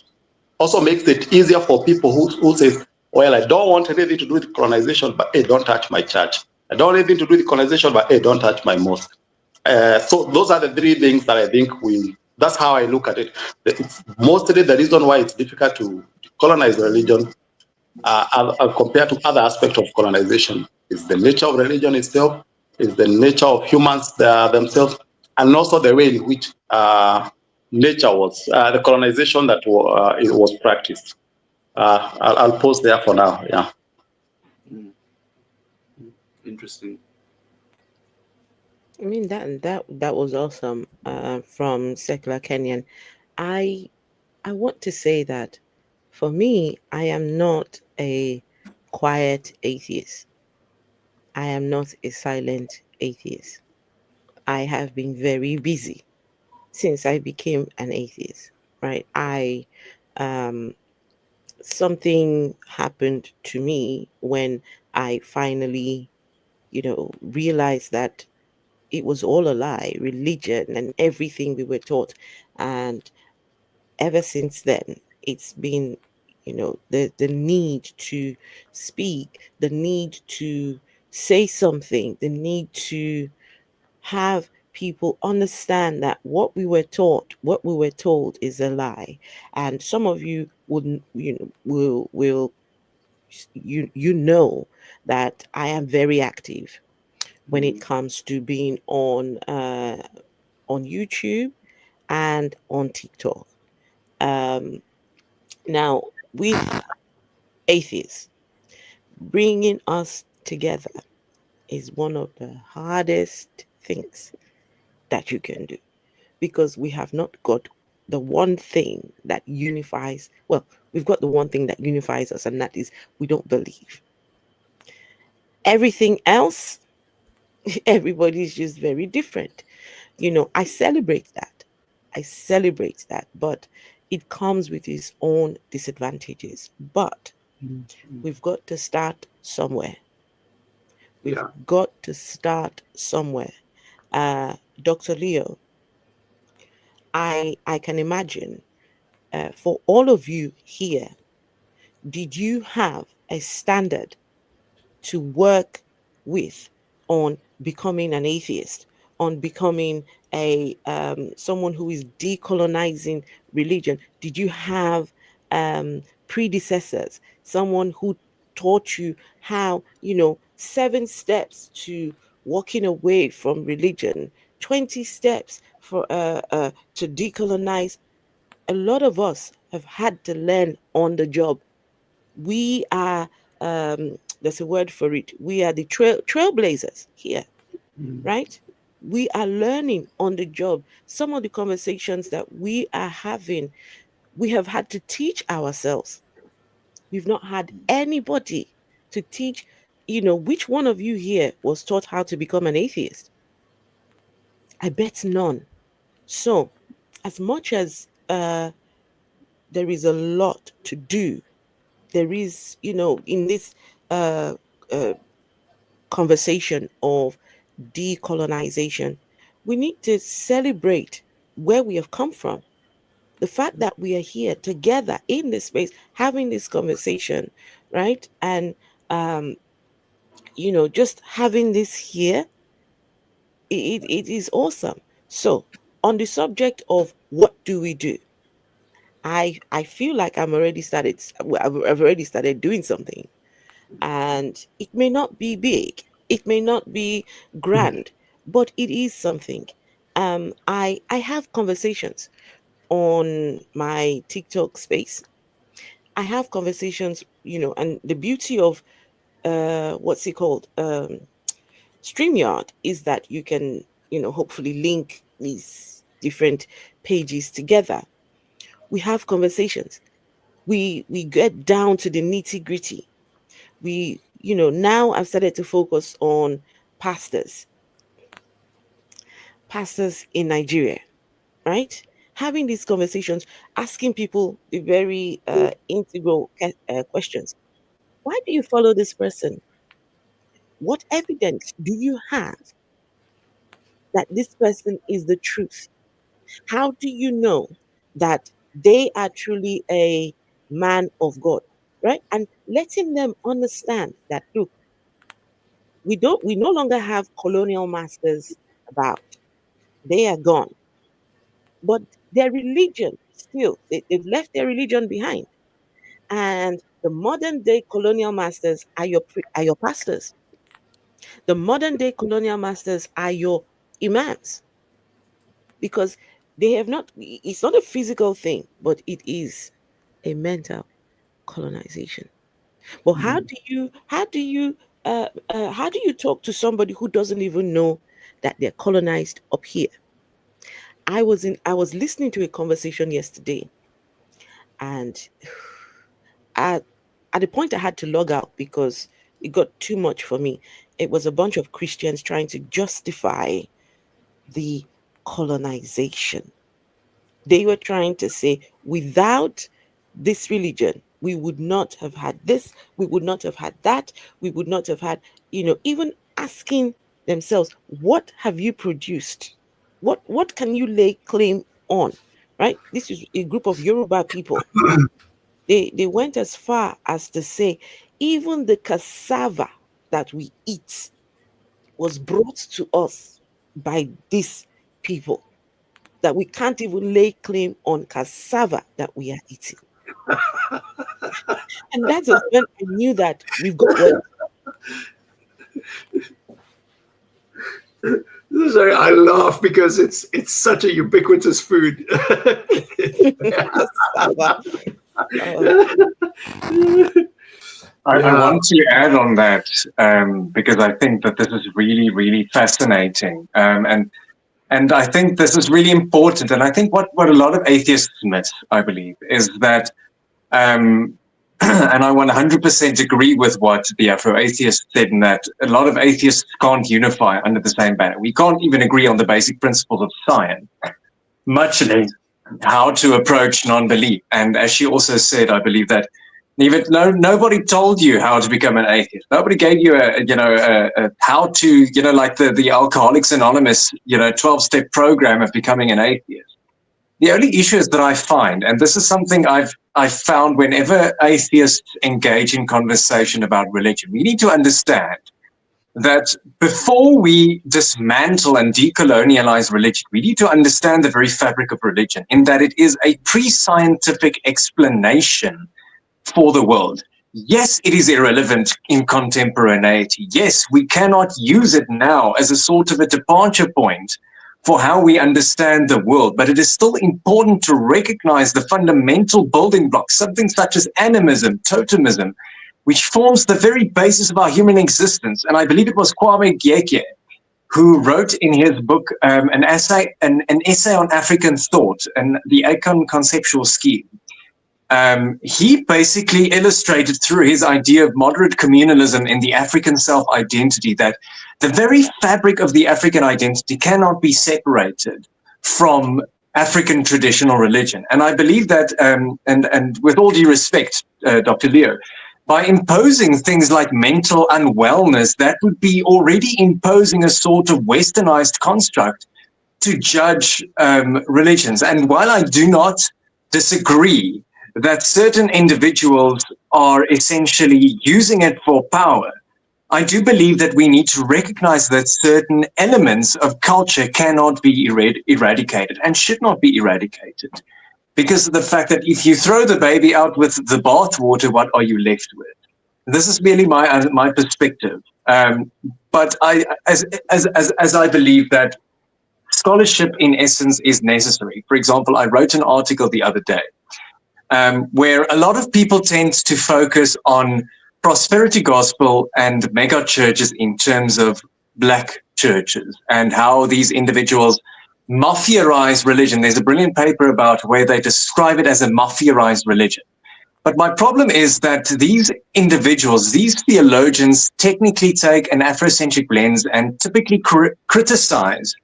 also makes it easier for people who say, well, I don't want anything to do with colonization, but hey, don't touch my church. I don't want anything to do with colonization, but hey, don't touch my mosque. So those are the three things that I think that's how I look at it. It's mostly the reason why it's difficult to colonize religion compared to other aspects of colonization is the nature of religion itself, is the nature of humans themselves, and also the way in which nature was, the colonization that it was practiced. I'll pause there for now. Yeah. Interesting. I mean, that was awesome from Secular Kenyan. I I want to say that for me, I am not a quiet atheist. I am not a silent atheist. I have been very busy since I became an atheist, right? Something happened to me when I finally, realized that it was all a lie, religion and everything we were taught. And ever since then, it's been, the need to speak, the need to say something, the need to have people understand that what we were taught, what we were told is a lie. And some of you wouldn't, will know that I am very active when it comes to being on YouTube and on TikTok. Now, with atheists, bringing us together is one of the hardest things that you can do, because we have not got the one thing that unifies. Well, we've got the one thing that unifies us, and that is we don't believe. Everything else, everybody's just very different. I celebrate that. But it comes with its own disadvantages. But we've got to start somewhere. We've got to start somewhere. Dr. Leo, I can imagine for all of you here, did you have a standard to work with on becoming an atheist, on becoming a someone who is decolonizing religion? Did you have predecessors, someone who taught you how, 7 steps to walking away from religion, 20 steps for to decolonize? A lot of us have had to learn on the job. We are there's a word for it. We are the trailblazers here, right? We are learning on the job. Some of the conversations that we are having, we have had to teach ourselves. We've not had anybody to teach. Which one of you here was taught how to become an atheist? I bet none. So, as much as there is a lot to do, there is, in this conversation of decolonization, we need to celebrate where we have come from. The fact that we are here together in this space, having this conversation, right? And, just having this here, it is awesome. So, on the subject of what do we do, I feel like I've already started doing something. And it may not be big, it may not be grand, but it is something. I have conversations on my TikTok space. I have conversations, and the beauty of what's it called? StreamYard is that you can, hopefully link these different pages together. We have conversations. We get down to the nitty-gritty. We, now I've started to focus on pastors in Nigeria, right? Having these conversations, asking people the very integral questions. Why do you follow this person? What evidence do you have that this person is the truth? How do you know that they are truly a man of God, right? And letting them understand that, look, we no longer have colonial masters about. They are gone. But their religion still, they've left their religion behind. And the modern day colonial masters are your pastors. The modern day colonial masters are your imams. Because they have not, it's not a physical thing, but it is a mental colonization. But how do you talk to somebody who doesn't even know that they're colonized up here? I was listening to a conversation yesterday, And at the point I had to log out because it got too much for me. It was a bunch of Christians trying to justify the colonization. They were trying to say, without this religion, we would not have had this, we would not have had that, we would not have had, even asking themselves, what have you produced? What can you lay claim on? Right? This is a group of Yoruba people. They went as far as to say, even the cassava that we eat was brought to us by these people, that we can't even lay claim on cassava that we are eating. And that's when I knew that we've got work. Sorry, I laugh because it's such a ubiquitous food. I want to add on that because I think that this is really, really fascinating. And I think this is really important. And I think what a lot of atheists miss, I believe, is that, and I 100% agree with what the Afro atheist said, in that a lot of atheists can't unify under the same banner. We can't even agree on the basic principles of science, much less how to approach non-belief. And as she also said, I believe that nobody told you how to become an atheist. Nobody gave you a how to, like the Alcoholics Anonymous, 12-step program of becoming an atheist. The only issue is that I find, and this is something I've found whenever atheists engage in conversation about religion, we need to understand that before we dismantle and decolonialize religion, we need to understand the very fabric of religion, in that it is a pre-scientific explanation for the world. Yes, it is irrelevant in contemporaneity. Yes, we cannot use it now as a sort of a departure point for how we understand the world, but it is still important to recognize the fundamental building blocks, something such as animism, totemism, which forms the very basis of our human existence. And I believe it was Kwame Gyekye who wrote in his book an essay on African thought and the Akon conceptual scheme. He basically illustrated through his idea of moderate communalism in the African self-identity that the very fabric of the African identity cannot be separated from African traditional religion. And I believe that, and with all due respect, Dr. Leo, by imposing things like mental unwellness, that would be already imposing a sort of westernized construct to judge religions. And while I do not disagree that certain individuals are essentially using it for power, I do believe that we need to recognize that certain elements of culture cannot be eradicated and should not be eradicated, because of the fact that if you throw the baby out with the bathwater, what are you left with? This is merely my perspective. But as I believe that scholarship in essence is necessary. For example, I wrote an article the other day where a lot of people tend to focus on prosperity gospel and mega churches in terms of black churches and how these individuals mafiarize religion. There's a brilliant paper about where they describe it as a mafiarized religion. But my problem is that these individuals, these theologians, technically take an Afrocentric lens and typically criticize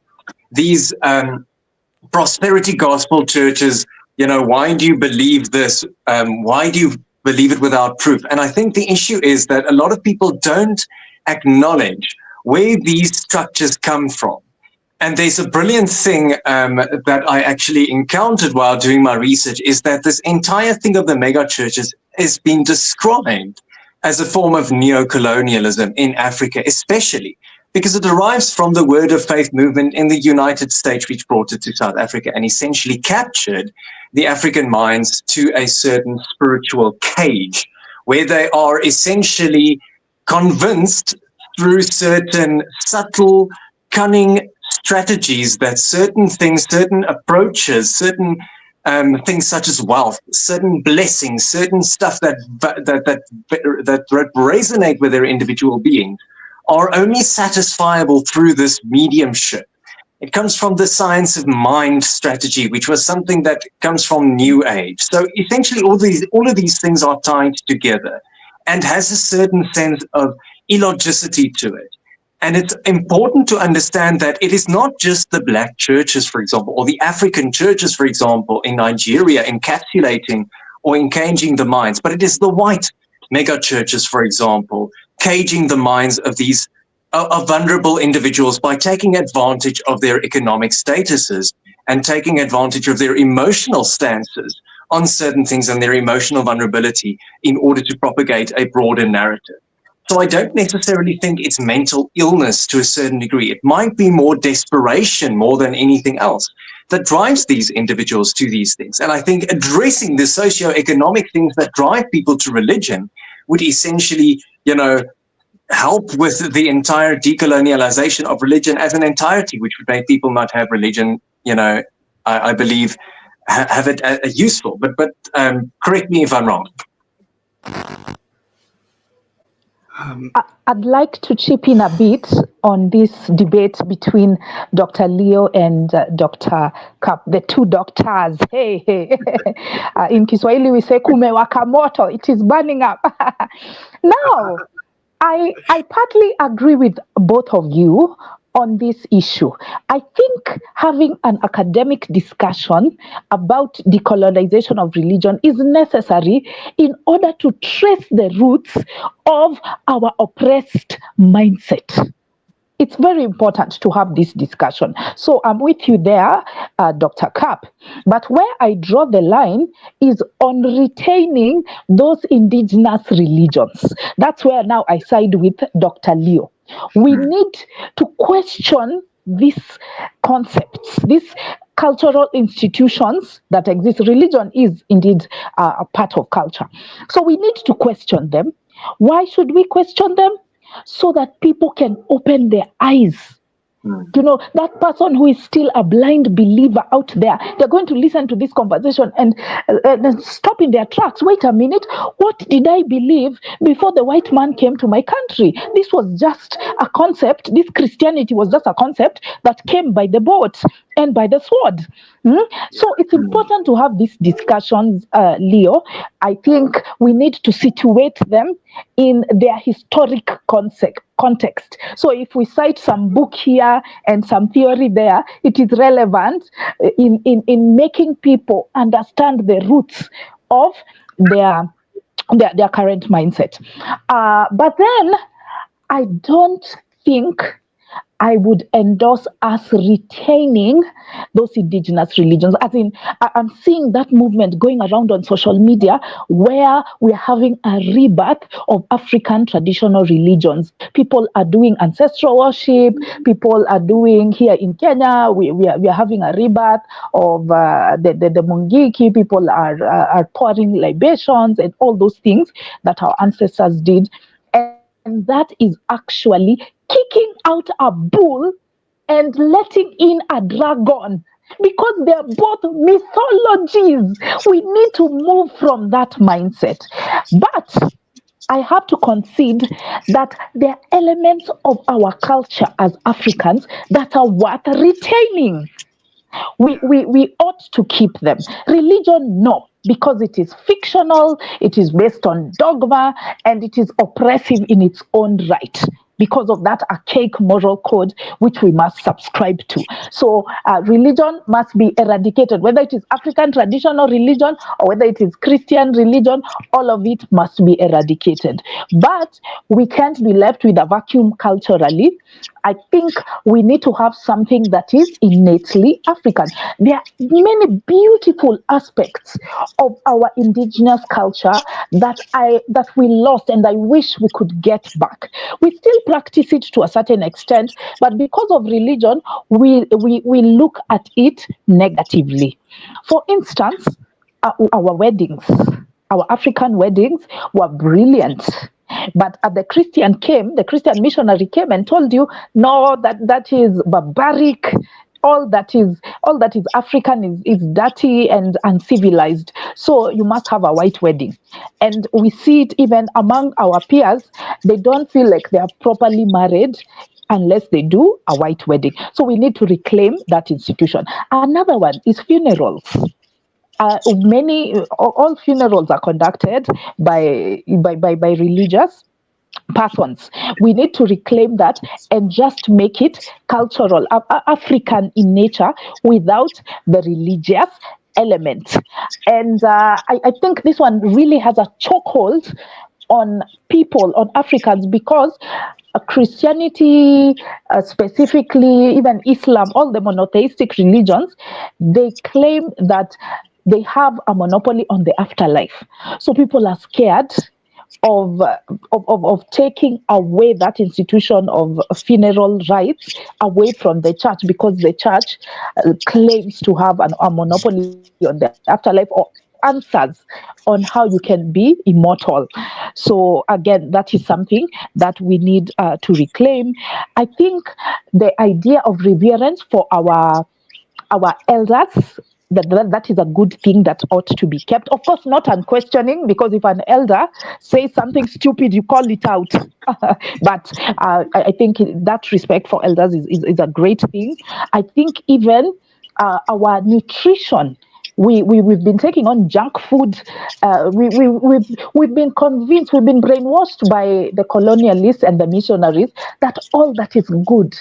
these prosperity gospel churches. Why do you believe this? Why do you believe it without proof? And I think the issue is that a lot of people don't acknowledge where these structures come from. And there's a brilliant thing that I actually encountered while doing my research, is that this entire thing of the mega churches is being described as a form of neo-colonialism in Africa, especially because it derives from the Word of Faith movement in the United States, which brought it to South Africa and essentially captured the African minds to a certain spiritual cage, where they are essentially convinced through certain subtle, cunning strategies that certain things, certain approaches, certain things such as wealth, certain blessings, certain stuff that resonate with their individual beings are only satisfiable through this mediumship. It comes from the science of mind strategy, which was something that comes from New Age. So essentially all of these things are tied together and has a certain sense of illogicity to it. And it's important to understand that it is not just the black churches, for example, or the African churches, for example, in Nigeria encapsulating or engaging the minds, but it is the white mega churches, for example, caging the minds of these of vulnerable individuals by taking advantage of their economic statuses and taking advantage of their emotional stances on certain things and their emotional vulnerability in order to propagate a broader narrative. So I don't necessarily think it's mental illness to a certain degree. It might be more desperation more than anything else that drives these individuals to these things. And I think addressing the socioeconomic things that drive people to religion would essentially, help with the entire decolonialization of religion as an entirety, which would make people not have religion, I believe, have it useful. But correct me if I'm wrong. I'd like to chip in a bit on this debate between Dr. Leo and Dr. Kapp, the two doctors. Hey. In Kiswahili, we say kumewaka moto, it is burning up. Now, I partly agree with both of you on this issue. I think having an academic discussion about decolonization of religion is necessary in order to trace the roots of our oppressed mindset. It's very important to have this discussion. So I'm with you there, Dr. Kapp. But where I draw the line is on retaining those indigenous religions. That's where now I side with Dr. Leo. We need to question these concepts, these cultural institutions that exist. Religion is indeed a part of culture. So we need to question them. Why should we question them? So that people can open their eyes. That person who is still a blind believer out there, they're going to listen to this conversation and stop in their tracks. Wait a minute, what did I believe before the white man came to my country? This was just a concept. This Christianity was just a concept that came by the boat and by the sword. So it's important to have these discussions, Leo. I think we need to situate them in their historic context. So if we cite some book here and some theory there, it is relevant in making people understand the roots of their current mindset. But then I don't think I would endorse us retaining those indigenous religions. As in, I'm seeing that movement going around on social media where we're having a rebirth of African traditional religions. People are doing ancestral worship. People are doing, here in Kenya, we are having a rebirth of the Mungiki. People are pouring libations and all those things that our ancestors did. And that is actually kicking out a bull and letting in a dragon, because they're both mythologies. We need to move from that mindset. But I have to concede that there are elements of our culture as Africans that are worth retaining. We ought to keep them. Religion, no, because it is fictional, it is based on dogma, and it is oppressive in its own right, because of that archaic moral code which we must subscribe to. So religion must be eradicated, whether it is African traditional religion or whether it is Christian religion, all of it must be eradicated. But we can't be left with a vacuum culturally. I think we need to have something that is innately African. There are many beautiful aspects of our indigenous culture that we lost, and I wish we could get back. We still practice it to a certain extent, but because of religion, we look at it negatively. For instance, our weddings, our African weddings were brilliant. But the Christian missionary came and told you, no, that is barbaric. All that is African is dirty and uncivilized. So you must have a white wedding. And we see it even among our peers. They don't feel like they are properly married unless they do a white wedding. So we need to reclaim that institution. Another one is funerals. All funerals are conducted by religious persons. We need to reclaim that and just make it cultural, African in nature, without the religious element. And I think this one really has a chokehold on people, on Africans, because Christianity, specifically even Islam, all the monotheistic religions, they claim that they have a monopoly on the afterlife. So people are scared of taking away that institution of funeral rites away from the church, because the church claims to have a monopoly on the afterlife, or answers on how you can be immortal. So again, that is something that we need to reclaim. I think the idea of reverence for our elders, that is a good thing that ought to be kept. Of course, not unquestioning, because if an elder says something stupid, you call it out. But I think that respect for elders is a great thing. I think even our nutrition, we've been taking on junk food. We've been convinced, we've been brainwashed by the colonialists and the missionaries that all that is good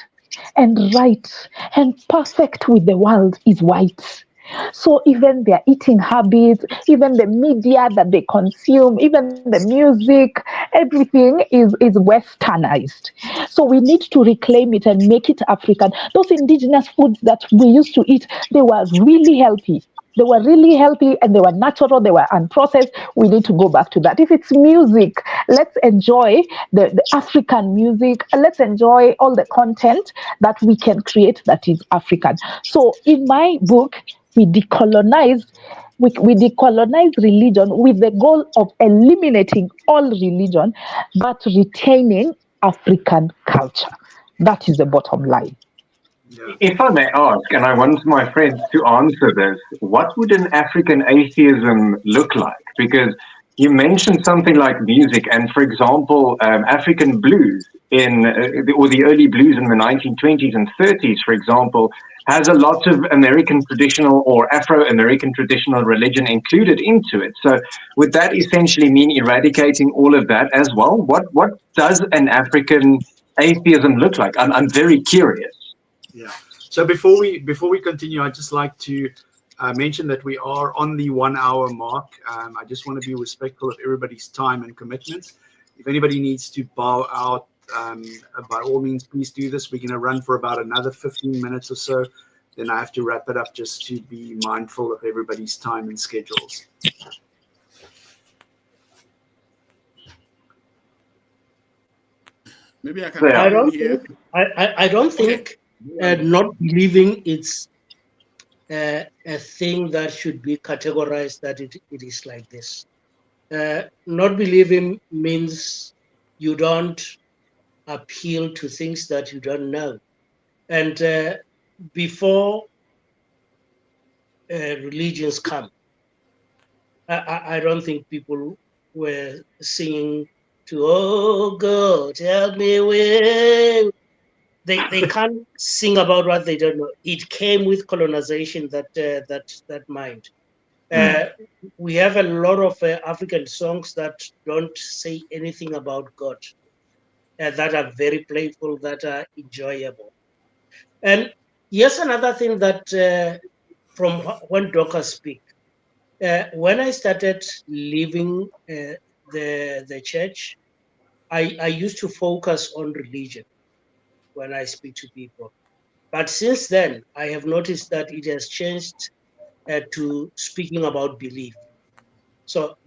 and right and perfect with the world is white. So even their eating habits, even the media that they consume, even the music, everything is westernized. So we need to reclaim it and make it African. Those indigenous foods that we used to eat, they were really healthy. They were really healthy and they were natural, they were unprocessed. We need to go back to that. If it's music, let's enjoy the African music. Let's enjoy all the content that we can create that is African. So in my book, we decolonize religion with the goal of eliminating all religion, but retaining African culture. That is the bottom line. Yeah. If I may ask, and I want my friends to answer this, what would an African atheism look like? Because you mentioned something like music, and for example, African blues or the early blues in the 1920s and 30s, for example, has a lot of American traditional or Afro-American traditional religion included into it. So would that essentially mean eradicating all of that as well? What does an African atheism look like? I'm very curious. Yeah. So before we continue, I'd just like to mention that we are on the 1 hour mark. I just want to be respectful of everybody's time and commitments. If anybody needs to bow out, by all means, please do this. We're going to run for about another 15 minutes or so. Then I have to wrap it up, just to be mindful of everybody's time and schedules. Maybe I can come in here. I don't think not believing it's a thing that should be categorized that it is like this. Not believing means you don't appeal to things that you don't know. And before religions come, I don't think people were singing to, oh God, help me win. They can't sing about what they don't know. It came with colonization, that mind. We have a lot of African songs that don't say anything about God, that are very playful, that are enjoyable. And yes, another thing that from when Dorcas speak, when I started leaving the church, I used to focus on religion when I speak to people. But since then, I have noticed that it has changed to speaking about belief. So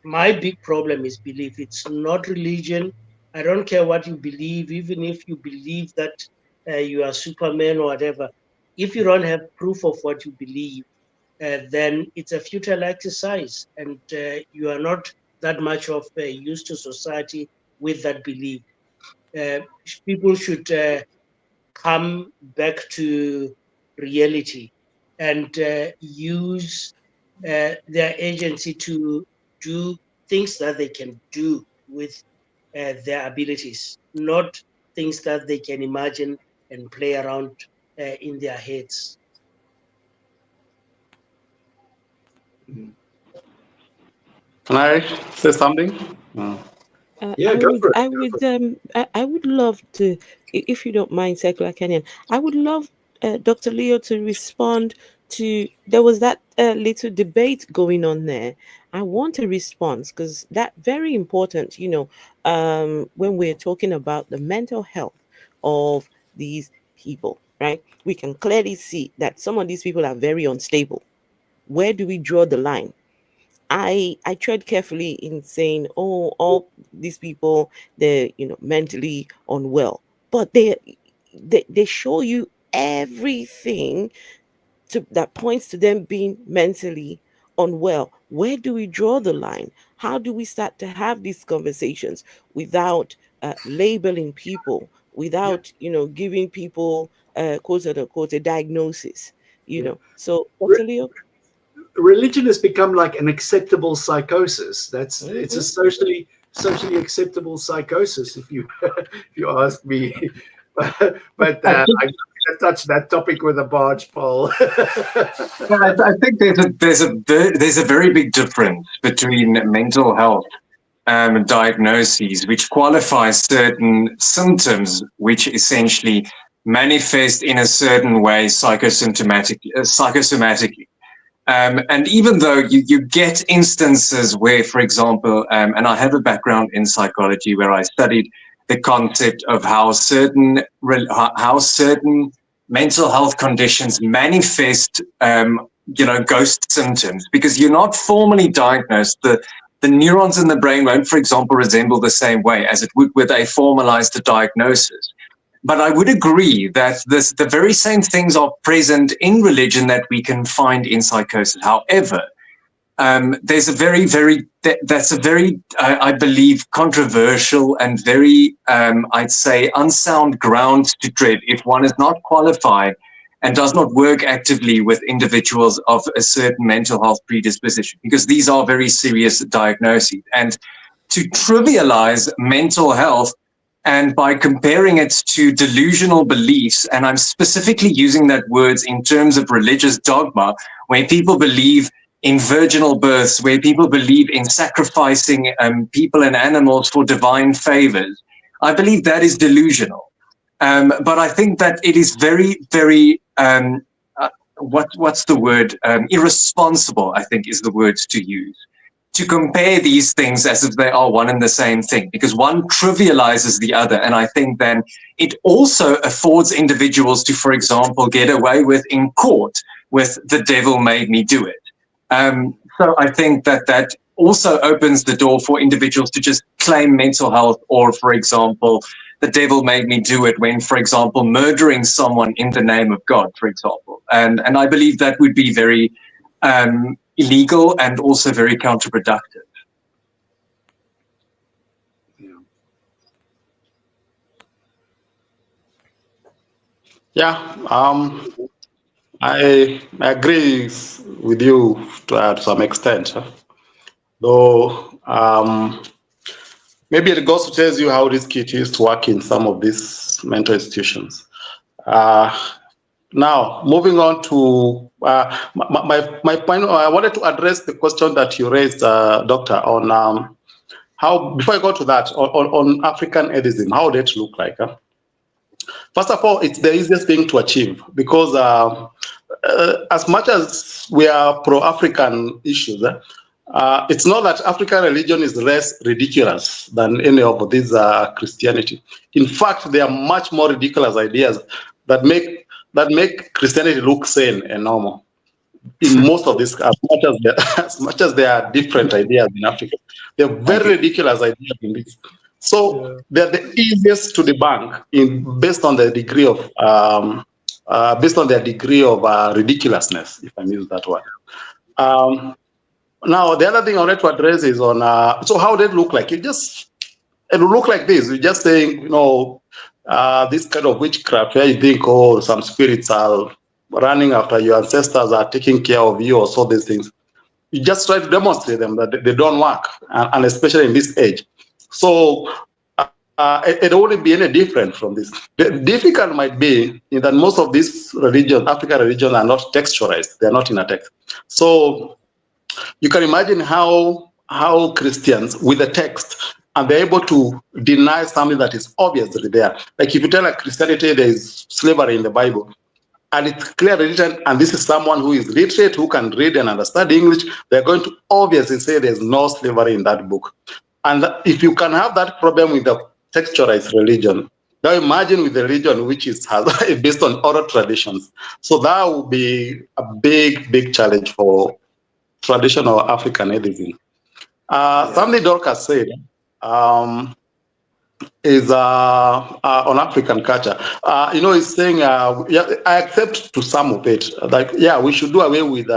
my big problem is belief. It's not religion. I don't care what you believe, even if you believe that you are Superman or whatever. If you don't have proof of what you believe, then it's a futile exercise, and you are not that much of use to society with that belief. People should come back to reality and use their agency to do things that they can do with their abilities, not things that they can imagine and play around in their heads. Can I say something? Yeah, go for it. I would love to, if you don't mind, Secular Kenyan, I would love Dr. Leo to respond to, there was that little debate going on there. I want a response because that's very important, when we're talking about the mental health of these people, right? We can clearly see that some of these people are very unstable. Where do we draw the line? I tread carefully in saying, oh, all these people, they're mentally unwell, but they show you everything that points to them being mentally unwell. Where do we draw the line? How do we start to have these conversations without labeling people, without giving people quote unquote a diagnosis? So Dr. Leo. Religion has become like an acceptable psychosis. It's a socially acceptable psychosis, if you ask me. but I'm not going to touch that topic with a barge pole. I think there's a very big difference between mental health diagnoses, which qualify certain symptoms, which essentially manifest in a certain way psychosomatically. And even though you get instances where, for example, and I have a background in psychology where I studied the concept of how certain mental health conditions manifest, ghost symptoms, because you're not formally diagnosed. The neurons in the brain won't, for example, resemble the same way as it would with a formalized diagnosis. But I would agree that the very same things are present in religion that we can find in psychosis. However, there's a very, I believe, controversial and very, I'd say, unsound ground to tread if one is not qualified and does not work actively with individuals of a certain mental health predisposition, because these are very serious diagnoses. And to trivialize mental health, and by comparing it to delusional beliefs, and I'm specifically using that words in terms of religious dogma, where people believe in virginal births, where people believe in sacrificing people and animals for divine favors, I believe that is delusional. But I think that it is very, very, what's the word? Irresponsible, I think, is the word to use, to compare these things as if they are one and the same thing, because one trivializes the other. And I think then it also affords individuals to, for example, get away with in court with the devil made me do it. So I think that also opens the door for individuals to just claim mental health, or, for example, the devil made me do it when, for example, murdering someone in the name of God, for example. And I believe that would be very illegal and also very counterproductive. Yeah, I agree with you to some extent, though maybe it goes to tell you how risky it is to work in some of these mental institutions. Now, moving on to my point, I wanted to address the question that you raised, Doctor, on how, before I go to that, on African atheism, how would it look like? First of all, it's the easiest thing to achieve, because as much as we are pro-African issues, it's not that African religion is less ridiculous than any of these Christianity. In fact, there are much more ridiculous ideas that make Christianity look sane and normal. In most of this, as much as there are different ideas in Africa, they're very ridiculous ideas in this. So they're the easiest to debunk based on the degree of ridiculousness, if I use that word. Now, the other thing I wanted to address is on so how did it look like? It will look like this. You're just saying, this kind of witchcraft where you think, oh, some spirits are running after your ancestors are taking care of you, or so these things. You just try to demonstrate them that they don't work, and especially in this age. So it wouldn't be any different from this. The difficult might be in that most of these religions, African religions, are not textualized. They're not in a text. So you can imagine how Christians with the text, and they're able to deny something that is obviously there. Like if you tell a Christianity there is slavery in the Bible, and it's clearly written, and this is someone who is literate, who can read and understand English, they're going to obviously say there's no slavery in that book. And if you can have that problem with the textualized religion, now imagine with the religion which is based on oral traditions. So that would be a big challenge for traditional African atheism. Something Dorcas said is on African culture. He's saying, yeah, I accept to some of it. Like, yeah, we should do away with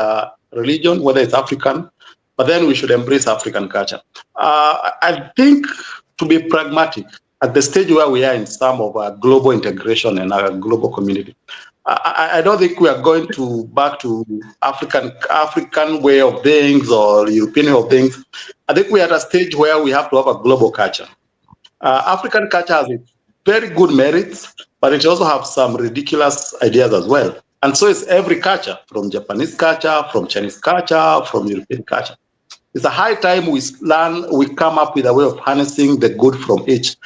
religion, whether it's African, but then we should embrace African culture. I think, to be pragmatic, at the stage where we are in some of our global integration and our global community, I don't think we are going back to African way of things or European way of things. I think we are at a stage where we have to have a global culture. African culture has its very good merits, but it also has some ridiculous ideas as well. And so it's every culture, from Japanese culture, from Chinese culture, from European culture. It's a high time we come up with a way of harnessing the good from each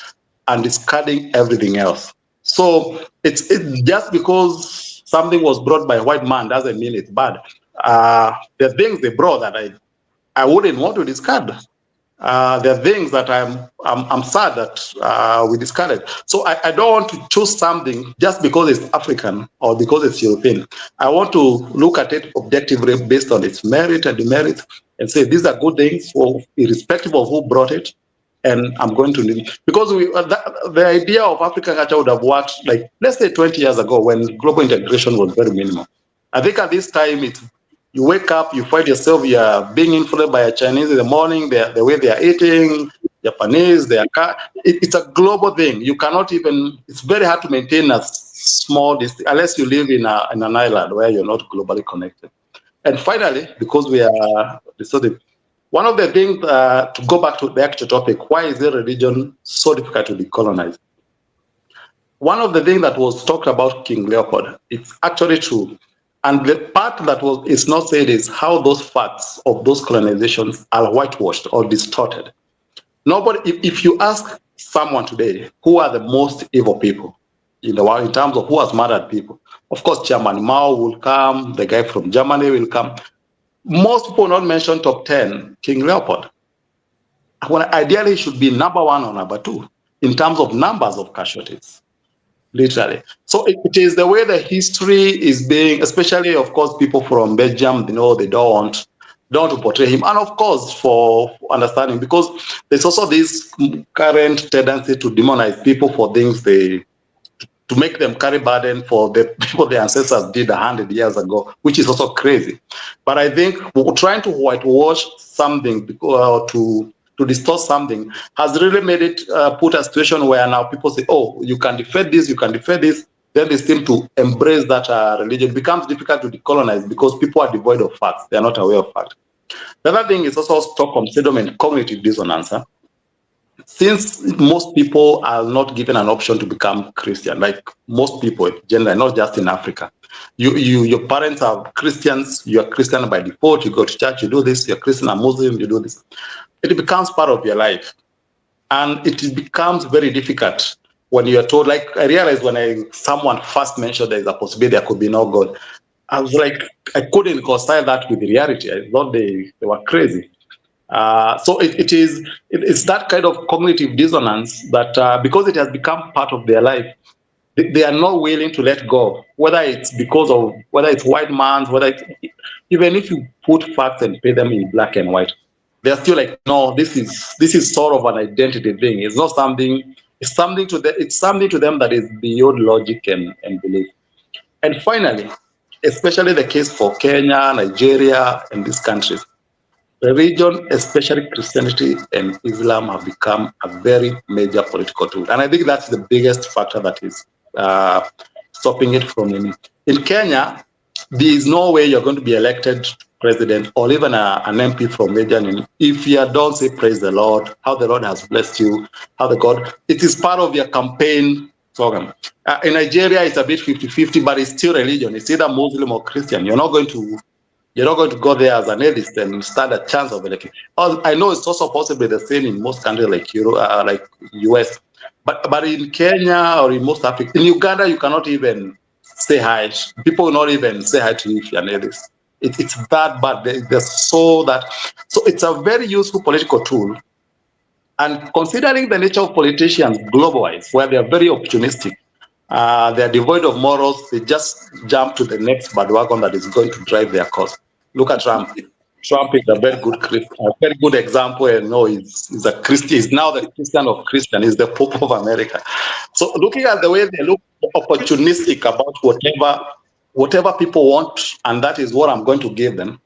and discarding everything else. So it's just because something was brought by a white man doesn't mean it's bad. There are things they brought that I wouldn't want to discard. There are things that I'm sad that we discarded. So I don't want to choose something just because it's African or because it's European. I want to look at it objectively based on its merit and demerit and say these are good things for irrespective of who brought it. And I'm going to leave it. Because the idea of African culture would have worked, like, let's say 20 years ago when global integration was very minimal. I think at this time, you wake up, you find yourself, you're being influenced by a Chinese in the morning, the way they are eating, Japanese, it's a global thing. You cannot even, it's very hard to maintain a small distance, unless you live in an island where you're not globally connected. And finally, because we are, one of the things, to go back to the actual topic, why is the religion so difficult to decolonize? One of the things that was talked about King Leopold, it's actually true. And the part that is not said is how those facts of those colonizations are whitewashed or distorted. Nobody, if you ask someone today, who are the most evil people in the world in terms of who has murdered people, of course, Chairman Mao will come, the guy from Germany will come. Most people not mention top 10, King Leopold. Well, ideally, he should be number 1 or number 2 in terms of numbers of casualties, literally. So it is the way the history is being, especially, of course, people from Belgium, they don't want to portray him. And of course, for understanding, because there's also this current tendency to demonize people for things to make them carry burden for the people their ancestors did 100 years ago, which is also crazy. But I think trying to whitewash something to distort something has really made it put a situation where now people say, oh, you can defend this, you can defend this. Then they seem to embrace that religion. It becomes difficult to decolonize because people are devoid of facts. They are not aware of facts. The other thing is also Stockholm syndrome and cognitive dissonance. Since most people are not given an option to become Christian, like most people generally, not just in Africa. Your parents are Christians, you are Christian by default, you go to church, you do this, you're Christian or Muslim, you do this. It becomes part of your life. And it becomes very difficult when you're told, like I realized when someone first mentioned there's a possibility there could be no God. I was like, I couldn't reconcile that with reality. I thought they were crazy. So it's that kind of cognitive dissonance that because it has become part of their life, they are not willing to let go. Whether it's white man's, even if you put facts and pay them in black and white, they're still like, no, this is sort of an identity thing. It's not something. It's something to them that is beyond logic and belief. And finally, especially the case for Kenya, Nigeria, and these countries. Religion, especially Christianity and Islam, have become a very major political tool. And I think that's the biggest factor that is stopping it from him. In Kenya, there is no way you're going to be elected president, or even an MP from Median, if you don't say praise the Lord, how the Lord has blessed you, it is part of your campaign slogan. In Nigeria, it's a bit 50-50, but it's still religion. It's either Muslim or Christian. You're not going to go there as an atheist and stand a chance of election. I know it's also possibly the same in most countries like Europe, like US, but in Kenya or in most Africa, in Uganda, you cannot even say hi. People will not even say hi to you if you're an atheist. It's that bad. So it's a very useful political tool. And considering the nature of politicians global-wise, where they are very opportunistic, they are devoid of morals, they just jump to the next bandwagon that is going to drive their cause. Look at Trump. Trump is a very good example, and he's a Christian. He's now the Christian of Christians. He's the Pope of America. So looking at the way they look opportunistic about whatever people want, and that is what I'm going to give them,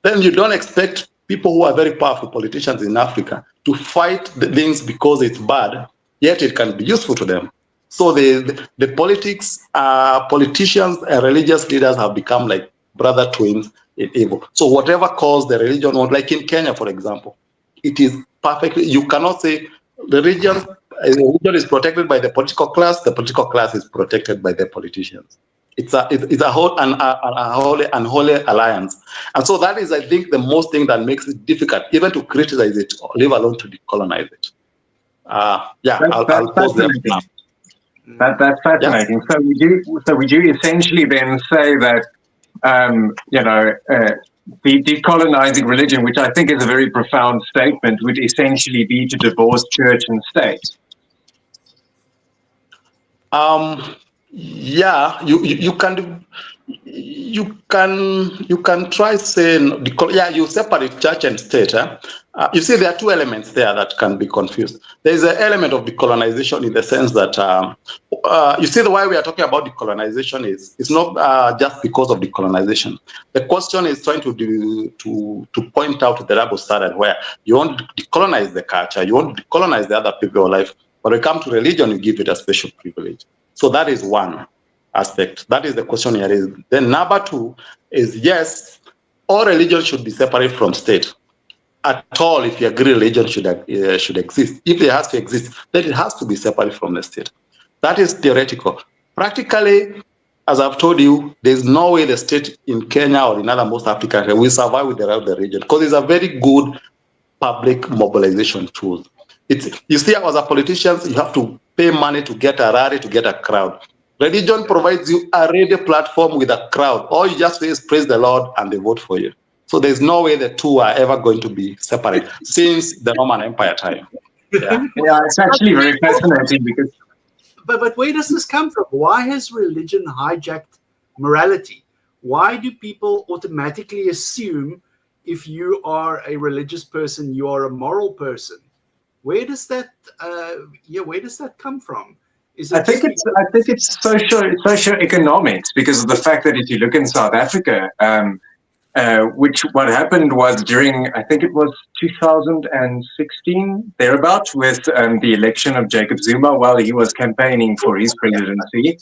then you don't expect people who are very powerful politicians in Africa to fight the things because it's bad, yet it can be useful to them. So the politicians and religious leaders have become like brother twins in evil. So whatever cause the religion wants, like in Kenya, for example, it is perfectly, you cannot say the religion is protected by the political class is protected by the politicians. It's a whole unholy alliance. And so that is, I think, the most thing that makes it difficult even to criticize it, or leave alone to decolonize it. I'll pause there now. That's fascinating. Yeah. So would you essentially then say that the decolonizing religion, which I think is a very profound statement, would essentially be to divorce church and state? Yeah, you can try saying, you separate church and state. You see, there are two elements there that can be confused. There is an element of decolonization in the sense that, you see, the why we are talking about decolonization it's not just because of decolonization. The question is trying to point out the double standard where you want to decolonize the culture, you want to decolonize the other people of life, but when it comes to religion, you give it a special privilege. So that is one aspect. That is the question here is. Then number two is, yes, all religion should be separate from state. At all, if you agree religion should exist. If it has to exist, then it has to be separate from the state. That is theoretical. Practically, as I've told you, there's no way the state in Kenya or in other most African countries will survive with the rest of the region, because it's a very good public mobilization tool. You see, as a politician, you have to pay money to get a rally, to get a crowd. Religion provides you a radio platform with a crowd. All you just say is praise the Lord and they vote for you. So there's no way the two are ever going to be separate since the Roman Empire time. Yeah, it's actually very fascinating because... But where does this come from? Why has religion hijacked morality? Why do people automatically assume if you are a religious person, you are a moral person? Where does that come from? I think it's socio-economics, because of the fact that if you look in South Africa, what happened was during, I think it was 2016, thereabout, with the election of Jacob Zuma, while he was campaigning for his presidency,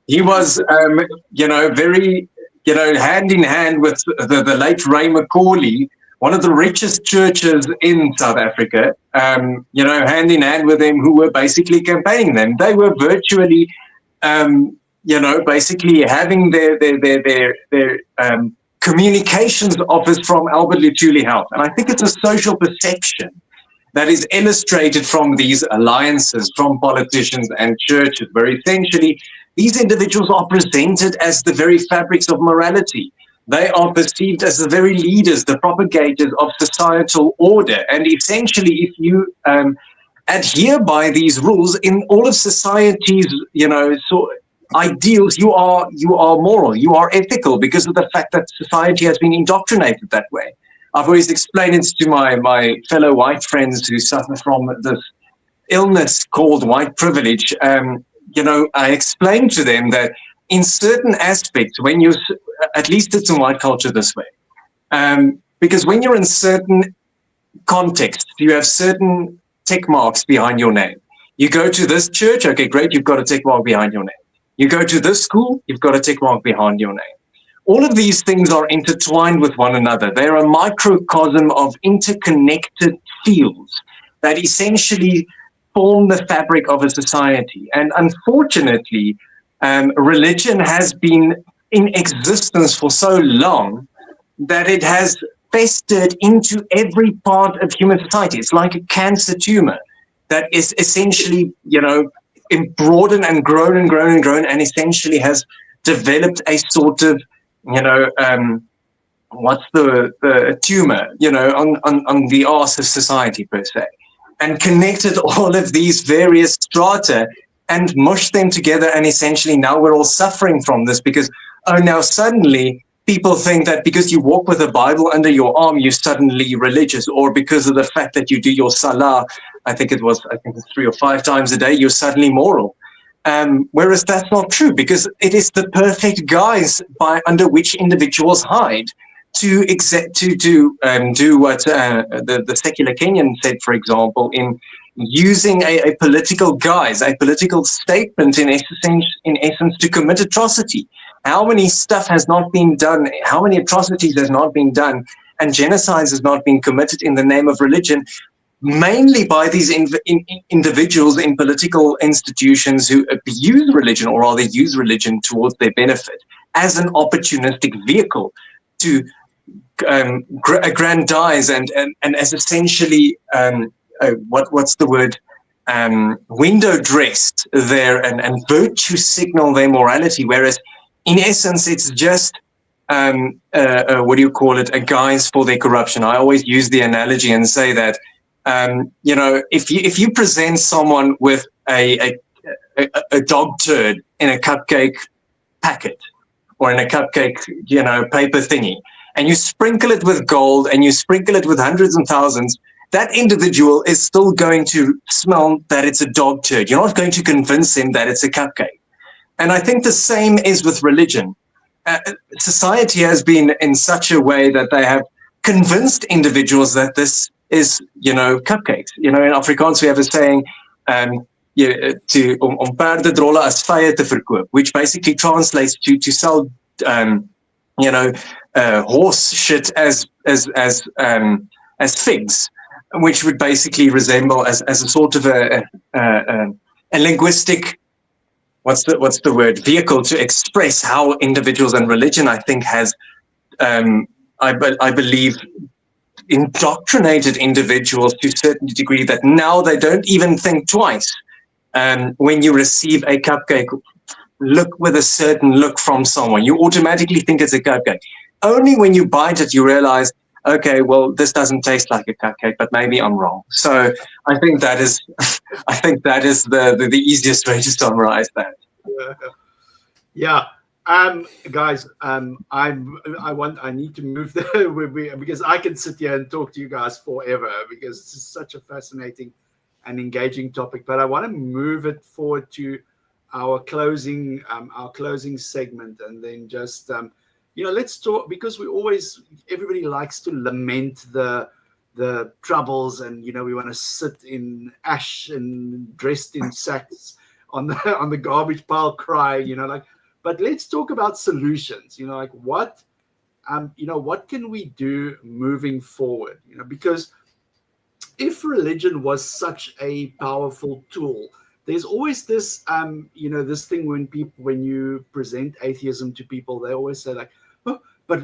he was, very, hand in hand with the late Ray Macaulay, one of the richest churches in South Africa, hand in hand with them, who were basically campaigning them. They were virtually, basically having their communications office from Albert Luthuli House. And I think it's a social perception that is illustrated from these alliances from politicians and churches, where essentially these individuals are presented as the very fabrics of morality. They are perceived as the very leaders, the propagators of societal order. And essentially, if you adhere by these rules in all of society's, ideals, you are moral, you are ethical, because of the fact that society has been indoctrinated that way. I've always explained it to my fellow white friends who suffer from this illness called white privilege. I explained to them that in certain aspects, when you, at least it's in white culture this way, because when you're in certain contexts, you have certain tick marks behind your name. You go to this church, okay, great, you've got a tick mark behind your name. You go to this school, you've got a tick mark behind your name. all of these things are intertwined with one another. They're a microcosm of interconnected fields that essentially form the fabric of a society. And unfortunately, religion has been in existence for so long that it has festered into every part of human society. It's like a cancer tumor that is essentially, broadened and grown and grown and grown, and essentially has developed a sort of, what's the tumor, on the arse of society per se, and connected all of these various strata and mushed them together. And essentially now we're all suffering from this because, now suddenly people think that because you walk with a Bible under your arm, you're suddenly religious, or because of the fact that you do your salah, I think it's 3 or 5 times a day, you're suddenly moral. Whereas that's not true, because it is the perfect guise under which individuals hide to do what the secular Kenyan said, for example, in using a political guise, a political statement in essence to commit atrocity. How many stuff has not been done? How many atrocities has not been done? And genocides has not been committed in the name of religion, mainly by these individuals in political institutions who abuse religion, or rather use religion towards their benefit, as an opportunistic vehicle to aggrandize and as essentially what's the word, window dressed there and virtue signal their morality, whereas in essence it's just what do you call it, a guise for their corruption. I always use the analogy and say that if you present someone with a dog turd in a cupcake packet or in a cupcake paper thingy, and you sprinkle it with gold and you sprinkle it with hundreds and thousands, that individual is still going to smell that it's a dog turd. You're not going to convince him that it's a cupcake. And I think the same is with religion. Society has been in such a way that they have convinced individuals that this is, cupcakes. In Afrikaans we have a saying, om perdedrolle as vye te verkoop, which basically translates to sell, horse shit as figs, which would basically resemble as a sort of a linguistic, what's the word, vehicle to express how individuals and religion, I think, has I believe indoctrinated individuals to a certain degree that now they don't even think twice when you receive a cupcake look with a certain look from someone. You automatically think it's a cupcake. Only when you bite it you realize, okay, well, this doesn't taste like a cupcake, but maybe I'm wrong. So I think that is the easiest way to summarize that. Yeah. Guys, I need to move there because I can sit here and talk to you guys forever because this is such a fascinating and engaging topic. But I want to move it forward to our closing segment, and then just let's talk, because everybody likes to lament the troubles, and we want to sit in ash and dressed in sacks on the garbage pile cry, but let's talk about solutions, what can we do moving forward, because if religion was such a powerful tool, there's always this, this thing when you present atheism to people, they always say like, oh, but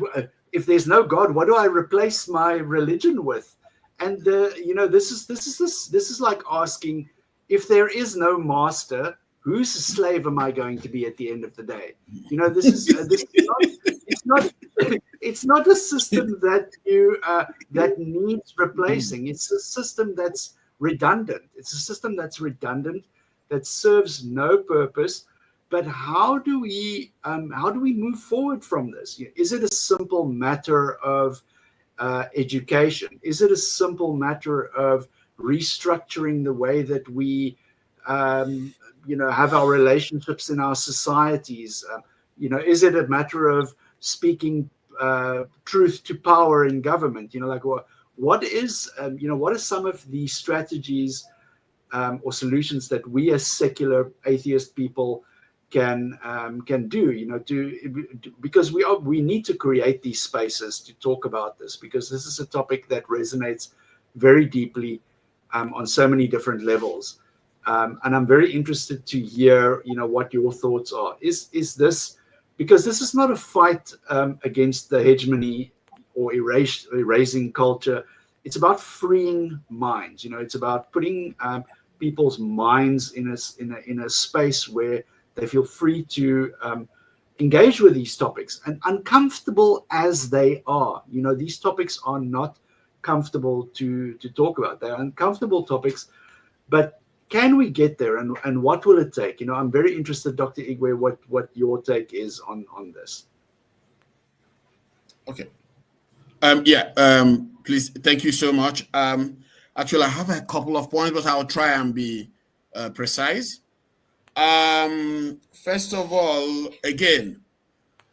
if there's no God, what do I replace my religion with? And this is like asking, if there is no master, whose slave am I going to be at the end of the day? It's not a system that needs replacing. It's a system that's redundant. It's a system that's redundant, that serves no purpose. But how do we move forward from this? Is it a simple matter of education? Is it a simple matter of restructuring the way that we have our relationships in our societies? Is it a matter of speaking truth to power in government? What are some of the strategies or solutions that we as secular atheist people can do, because we need to create these spaces to talk about this, because this is a topic that resonates very deeply on so many different levels. And I'm very interested to hear, what your thoughts are. Is this, because this is not a fight against the hegemony or erasing culture. It's about freeing minds. It's about putting people's minds in a space where they feel free to engage with these topics, and uncomfortable as they are. These topics are not comfortable to talk about. They're uncomfortable topics, but can we get there, and what will it take? I'm very interested, Dr. Igwee, what your take is on this. Okay. Please, thank you so much. Actually, I have a couple of points, but I'll try and be precise. First of all, again,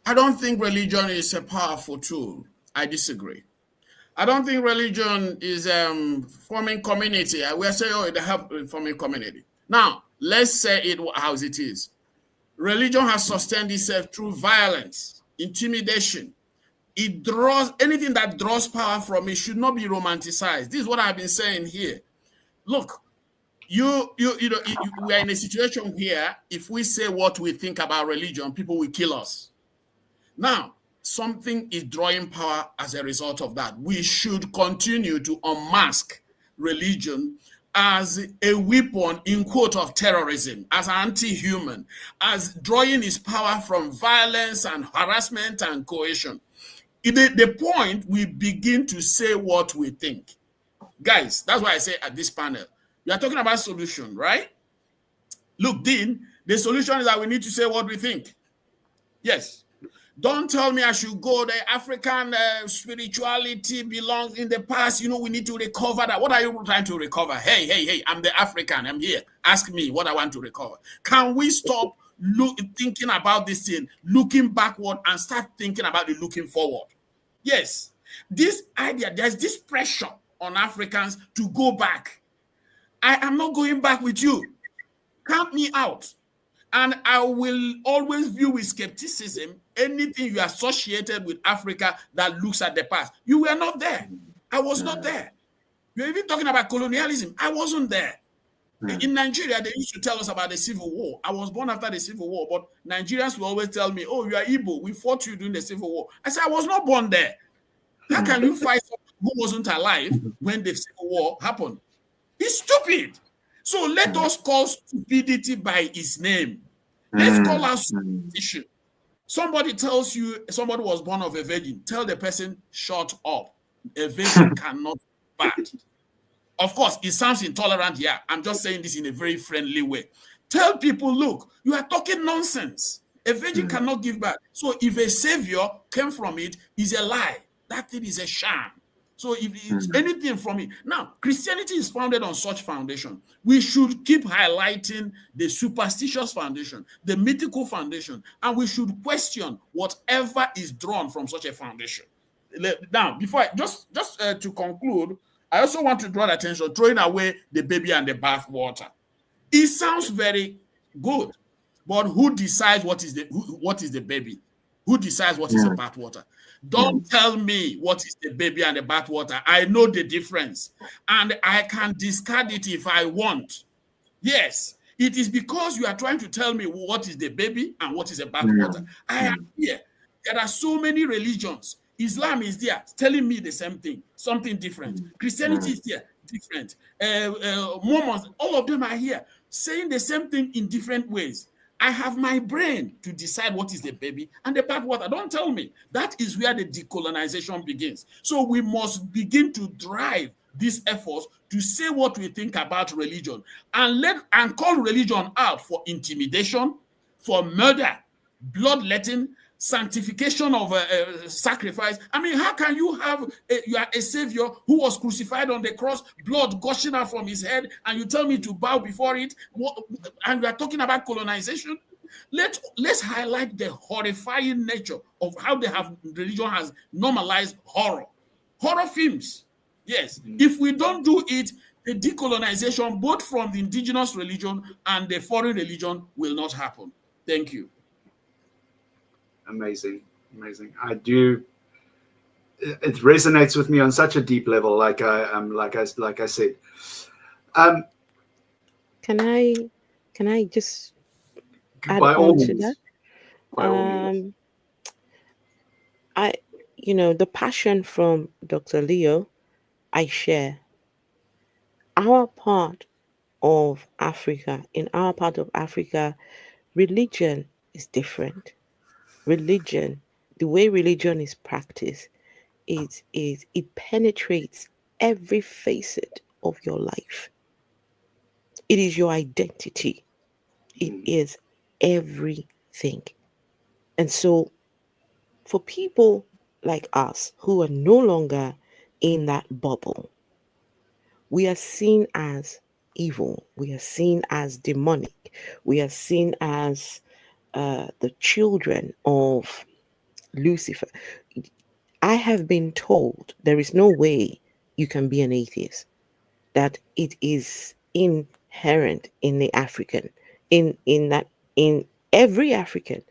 I don't think religion is a powerful tool. I disagree. I don't think religion is forming community. We are saying, oh, it helps forming community. Now, let's say it as it is. Religion has sustained itself through violence, intimidation. It draws, anything that draws power from it should not be romanticized. This is what I've been saying here. Look, we are in a situation here, if we say what we think about religion, people will kill us. Now, something is drawing power as a result of that. We should continue to unmask religion as a weapon, in quote, of terrorism, as anti-human, as drawing its power from violence and harassment and coercion. The point, we begin to say what we think. Guys, that's why I say at this panel, we are talking about solution, right? Look, Dean, the solution is that we need to say what we think. Yes. Don't tell me I should go, the African spirituality belongs in the past. We need to recover that. What are you trying to recover? Hey, I'm the African. I'm here. Ask me what I want to recover. Can we stop thinking about this thing, looking backward, and start thinking about the looking forward? Yes. This idea, there's this pressure on Africans to go back. I am not going back with you. Count me out. And I will always view with skepticism anything you associated with Africa that looks at the past. You were not there. I was not there. You're even talking about colonialism. I wasn't there. In Nigeria, they used to tell us about the Civil War. I was born after the Civil War, but Nigerians will always tell me, oh, you are Igbo. We fought you during the Civil War. I said, I was not born there. How can you fight someone who wasn't alive when the Civil War happened? It's stupid. So let us call stupidity by its name. Let's call out superstition. Somebody tells you somebody was born of a virgin. Tell the person, shut up. A virgin cannot be bad. Of course, it sounds intolerant here. I'm just saying this in a very friendly way. Tell people, look, you are talking nonsense. A virgin cannot give birth. So if a savior came from it, is a lie. That thing is a sham. So if it's anything from it. Now, Christianity is founded on such foundation. We should keep highlighting the superstitious foundation, the mythical foundation, and we should question whatever is drawn from such a foundation. Now, before I, just to conclude, I also want to draw attention, throwing away the baby and the bath water. It sounds very good, but who decides what is the baby? Who decides what is the bath water? Don't tell me what is the baby and the bath water. I know the difference, and I can discard it if I want. Yes, it is because you are trying to tell me what is the baby and what is the bath water. I am here. There are so many religions. Islam is there telling me the same thing, something different. Christianity is there, different. Mormons, all of them are here saying the same thing in different ways. I have my brain to decide what is the baby and the bath water. Don't tell me. That is where the decolonization begins. So we must begin to drive these efforts to say what we think about religion and call religion out for intimidation, for murder, bloodletting, sanctification of sacrifice. I mean, how can you have you are a savior who was crucified on the cross, blood gushing out from his head, and you tell me to bow before it? And we are talking about colonization. Let's highlight the horrifying nature of how religion has normalized horror films. Yes, if we don't do it, the decolonization, both from the indigenous religion and the foreign religion, will not happen. Thank you. Amazing. I do. It resonates with me on such a deep level. Like I said. Can I just add By all on to means. that? By all means. The passion from Dr. Leo, I share. Our part of Africa, in our part of Africa, religion is different. Religion, the way religion is practiced, it penetrates every facet of your life. It is your identity. It is everything. And so for people like us who are no longer in that bubble, we are seen as evil. We are seen as demonic. We are seen as the children of Lucifer. I have been told there is no way you can be an atheist, that it is inherent in the African, in every African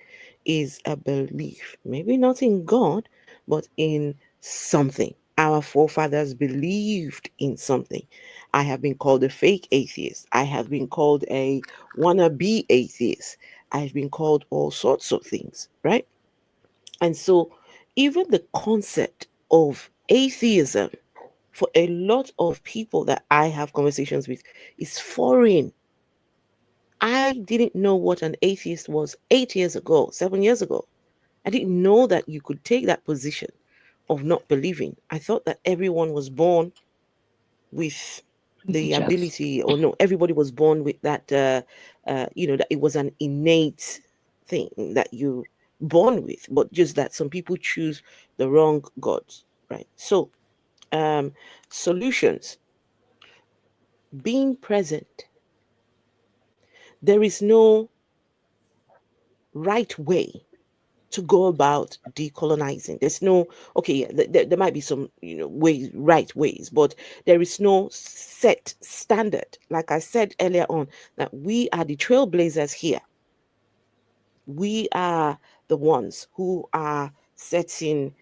is a belief, maybe not in God, but in something. Our forefathers believed in something. I have been called a fake atheist. I have been called a wannabe atheist. I've been called all sorts of things, right? And so, even the concept of atheism for a lot of people that I have conversations with is foreign. I didn't know what an atheist was 8 years ago, 7 years ago. I didn't know that you could take that position of not believing. I thought that everyone was born with the Religious. ability, or no, everybody was born with that, that it was an innate thing that you born with, but just that some people choose the wrong gods, right? So, solutions, being present. There is no right way to go about decolonizing. There's no, okay, there might be some, ways, right ways, but there is no set standard. Like I said earlier on, that we are the trailblazers here. We are the ones who are setting,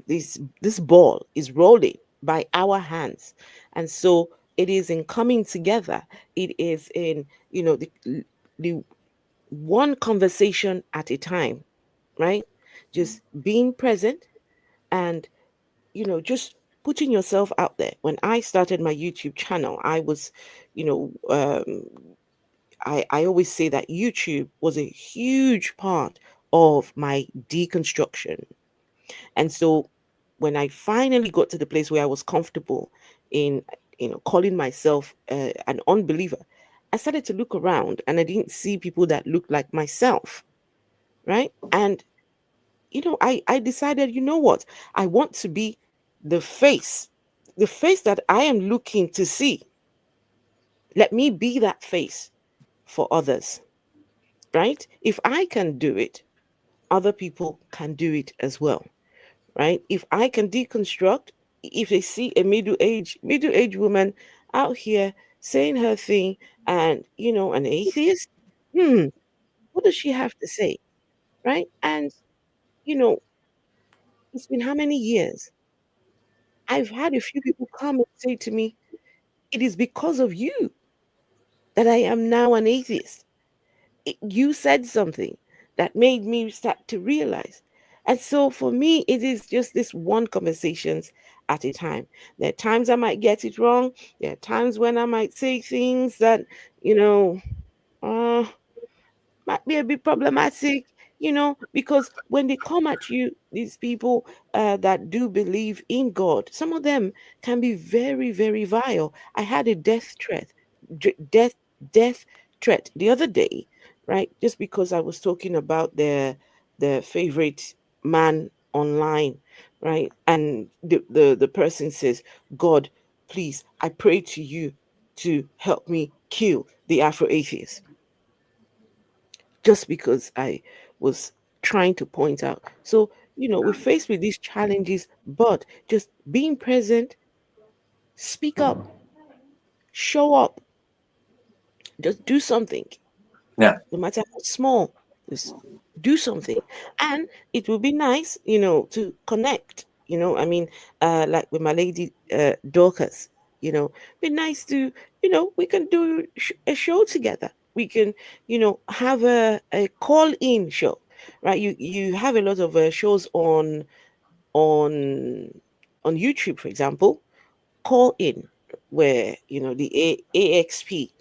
this ball is rolling by our hands. And so it is in coming together. It is in, the one conversation at a time, right? Just being present and, just putting yourself out there. When I started my YouTube channel, I was, I always say that YouTube was a huge part of my deconstruction. And so when I finally got to the place where I was comfortable in, calling myself an unbeliever, I started to look around and I didn't see people that looked like myself, right? And I decided, you know what? I want to be the face that I am looking to see. Let me be that face for others, right? If I can do it, other people can do it as well, right? If I can deconstruct, if they see a middle-aged woman out here saying her thing and, an atheist, what does she have to say, right? And, you know, it's been how many years? I've had a few people come and say to me, it is because of you that I am now an atheist. You said something that made me start to realize. And so for me, it is just this one conversations at a time. There are times I might get it wrong. There are times when I might say things that, uh, might be a bit problematic, because when they come at you, these people that do believe in God, some of them can be very, very vile. I had a death threat, death, death threat the other day, right? Just because I was talking about their favorite man online, right? And the person says, God, please, I pray to you to help me kill the Afro atheist, just because I was trying to point out. So, we're faced with these challenges, but just being present, speak up, show up, just do something, Yeah. no matter how small. Just do something. And it would be nice, to connect. I mean, like with my lady Dorcas, be nice to, we can do a show together. We can, have a call-in show, right? You have a lot of shows on on YouTube, for example, call in, where the AXP,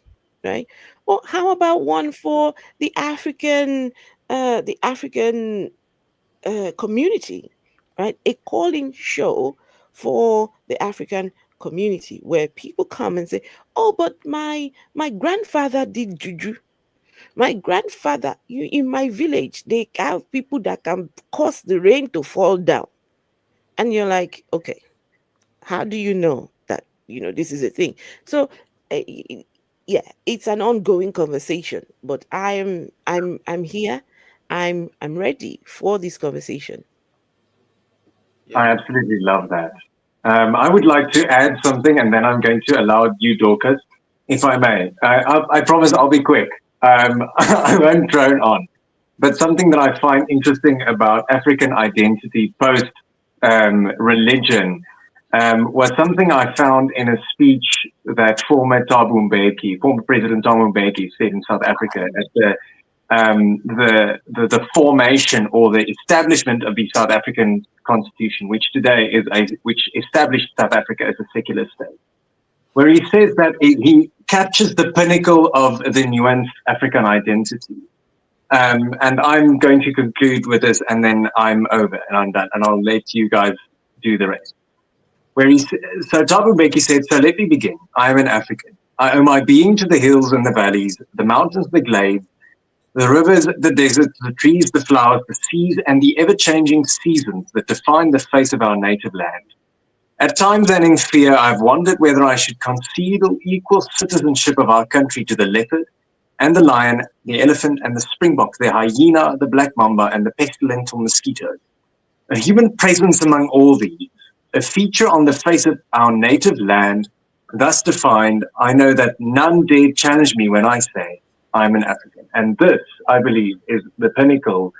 right? Or how about one for the African community, right? A calling show for the African community where people come and say, "Oh, but my grandfather did juju. My grandfather, in my village, they have people that can cause the rain to fall down." And you're like, okay, how do you know that this is a thing? So yeah, it's an ongoing conversation, but I'm here. I'm ready for this conversation. I absolutely love that. I would like to add something, and then I'm going to allow you, Dorcas, if I may. I promise I'll be quick. I won't drone on. But something that I find interesting about African identity post religion was something I found in a speech that former President Thabo Mbeki said in South Africa at the formation or the establishment of the South African Constitution, which today which established South Africa as a secular state, where he says that he captures the pinnacle of the nuanced African identity. And I'm going to conclude with this, and then I'm over and I'm done, and I'll let you guys do the rest. So Thabo Mbeki said, "So let me begin. I am an African. I owe my being to the hills and the valleys, the mountains, the glades, the rivers, the deserts, the trees, the flowers, the seas, and the ever-changing seasons that define the face of our native land. At times and in fear, I've wondered whether I should concede or equal citizenship of our country to the leopard and the lion, the elephant and the springbok, the hyena, the black mamba, and the pestilential mosquito. A human presence among all these, a feature on the face of our native land, thus defined, I know that none dare challenge me when I say I'm an African." And this, I believe, is the pinnacle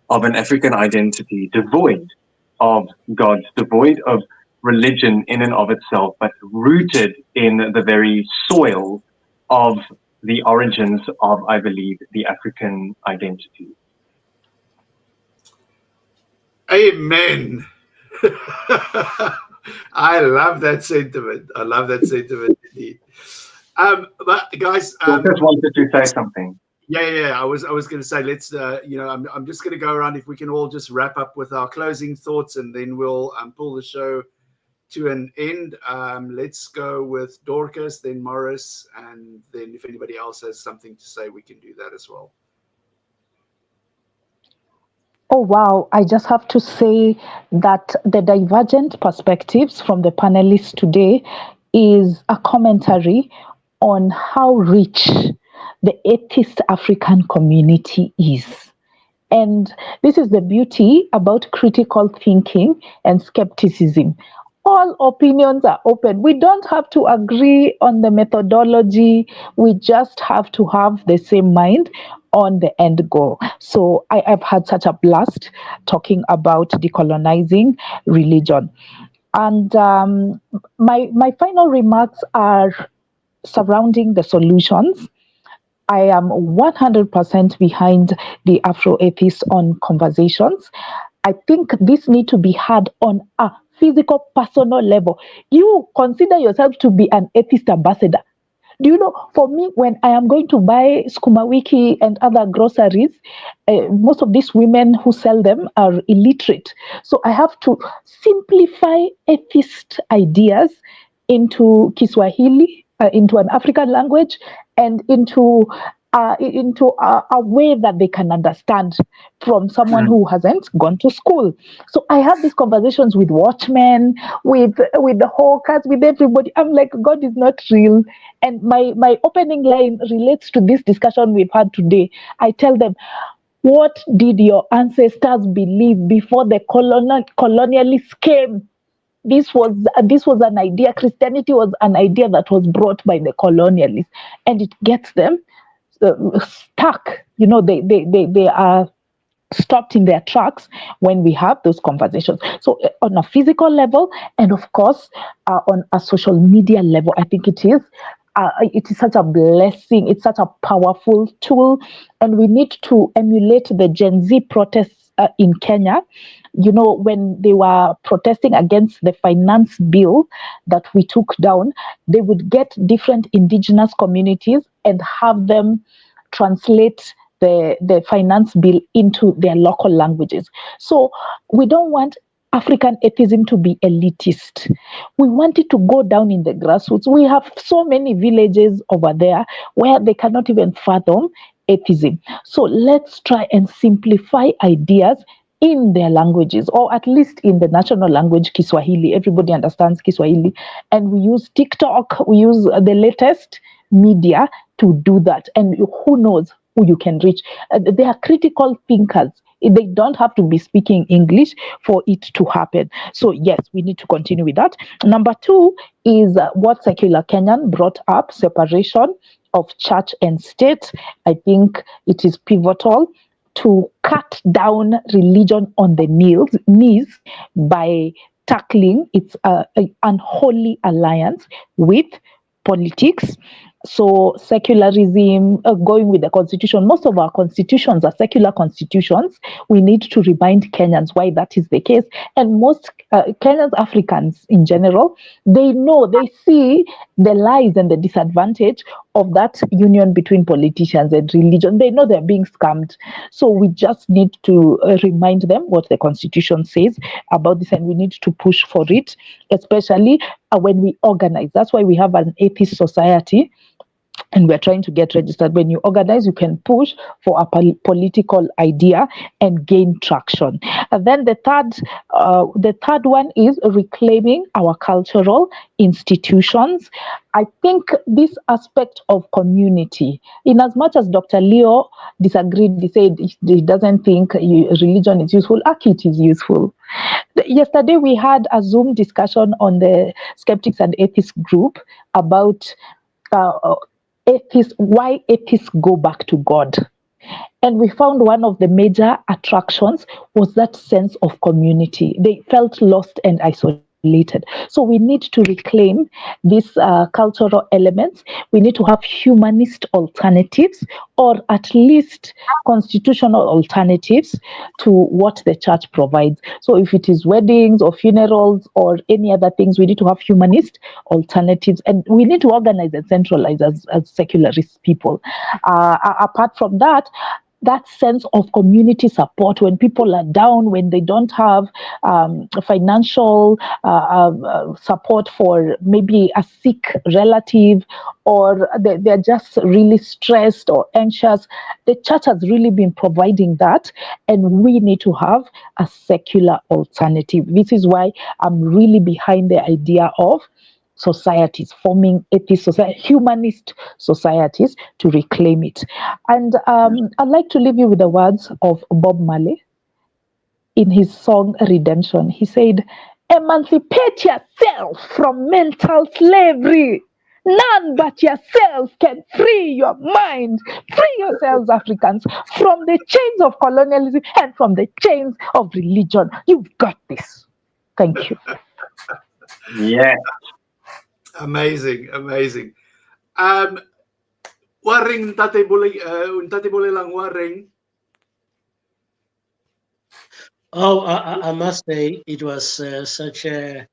of an African identity, devoid of gods, devoid of religion in and of itself, but rooted in the very soil of the origins of, I believe, the African identity. Amen. I love that sentiment. I love that sentiment indeed. But guys, I just wanted to say something. Yeah. I was going to say, let's. I'm just going to go around. If we can all just wrap up with our closing thoughts, and then we'll pull the show to an end. Let's go with Dorcas, then Morris, and then if anybody else has something to say, we can do that as well. Oh, wow. I just have to say that the divergent perspectives from the panelists today is a commentary on how rich the atheist African community is. And this is the beauty about critical thinking and skepticism. All opinions are open. We don't have to agree on the methodology. We just have to have the same mind on the end goal. So I've had such a blast talking about decolonizing religion. And my final remarks are surrounding the solutions. I am 100% behind the Afro Atheists on conversations. I think this need to be had on a physical, personal level. You consider yourself to be an atheist ambassador. Do you know, for me, when I am going to buy Skuma Wiki and other groceries, most of these women who sell them are illiterate. So I have to simplify atheist ideas into Kiswahili, into an African language, and into a way that they can understand from someone who hasn't gone to school. So I have these conversations with watchmen, with the hawkers, with everybody. I'm like, God is not real. And my opening line relates to this discussion we've had today. I tell them, what did your ancestors believe before the colonialists came? This was an idea. Christianity was an idea that was brought by the colonialists, and it gets them stuck. They are stopped in their tracks when we have those conversations. So on a physical level, and of course on a social media level, I think it is such a blessing. It's such a powerful tool, and we need to emulate the Gen Z protests in Kenya. When they were protesting against the finance bill that we took down, they would get different indigenous communities and have them translate the finance bill into their local languages. So we don't want African atheism to be elitist. We want it to go down in the grassroots. We have so many villages over there where they cannot even fathom atheism. So let's try and simplify ideas in their languages, or at least in the national language, Kiswahili. Everybody understands Kiswahili. And we use TikTok, we use the latest media to do that. And who knows who you can reach. They are critical thinkers. They don't have to be speaking English for it to happen. So yes, we need to continue with that. Number 2 is what Secular Kenyan brought up, separation of church and state. I think it is pivotal to cut down religion on the knees by tackling its unholy alliance with politics. So secularism, going with the constitution, most of our constitutions are secular constitutions. We need to remind Kenyans why that is the case. And most Kenyans, Africans in general, they see the lies and the disadvantage of that union between politicians and religion. They know they're being scammed. So we just need to remind them what the constitution says about this, and we need to push for it, especially when we organize. That's why we have an atheist society, and we're trying to get registered. When you organize, you can push for a political idea and gain traction. And then the third one is reclaiming our cultural institutions. I think this aspect of community, in as much as Dr. Leo disagreed, he said he doesn't think religion is useful. Actually, it is useful. Yesterday, we had a Zoom discussion on the Skeptics and Atheists group about why atheists go back to God. And we found one of the major attractions was that sense of community. They felt lost and isolated. So we need to reclaim these cultural elements. We need to have humanist alternatives, or at least constitutional alternatives to what the church provides. So if it is weddings or funerals or any other things, we need to have humanist alternatives, and we need to organize and centralize as secularist people. Apart from that sense of community support when people are down, when they don't have financial support for maybe a sick relative, or they're just really stressed or anxious. The church has really been providing that, and we need to have a secular alternative. This is why I'm really behind the idea of societies, forming atheist society, humanist societies, to reclaim it. And I'd like to leave you with the words of Bob Marley in his song Redemption. He said, "Emancipate yourself from mental slavery. None but yourself can free your mind. Free yourselves, Africans, from the chains of colonialism and from the chains of religion. You've got this." Thank you. Yeah. Amazing. Waring Tate Bolelang Waring. Oh, I must say it was such a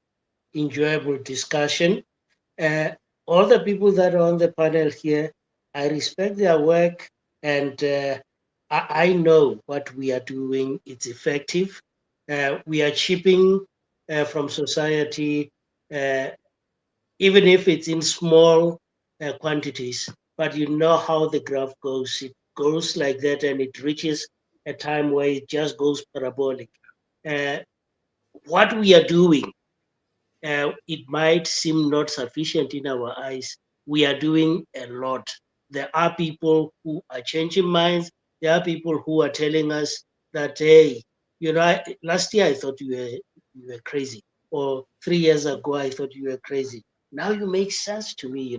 enjoyable discussion. All the people that are on the panel here, I respect their work, and I know what we are doing. It's effective. We are chipping from society, even if it's in small quantities. But you know how the graph goes. It goes like that, and it reaches a time where it just goes parabolic. What we are doing, it might seem not sufficient in our eyes. We are doing a lot. There are people who are changing minds. There are people who are telling us that, hey, last year I thought you were crazy, or 3 years ago I thought you were crazy. Now you make sense to me.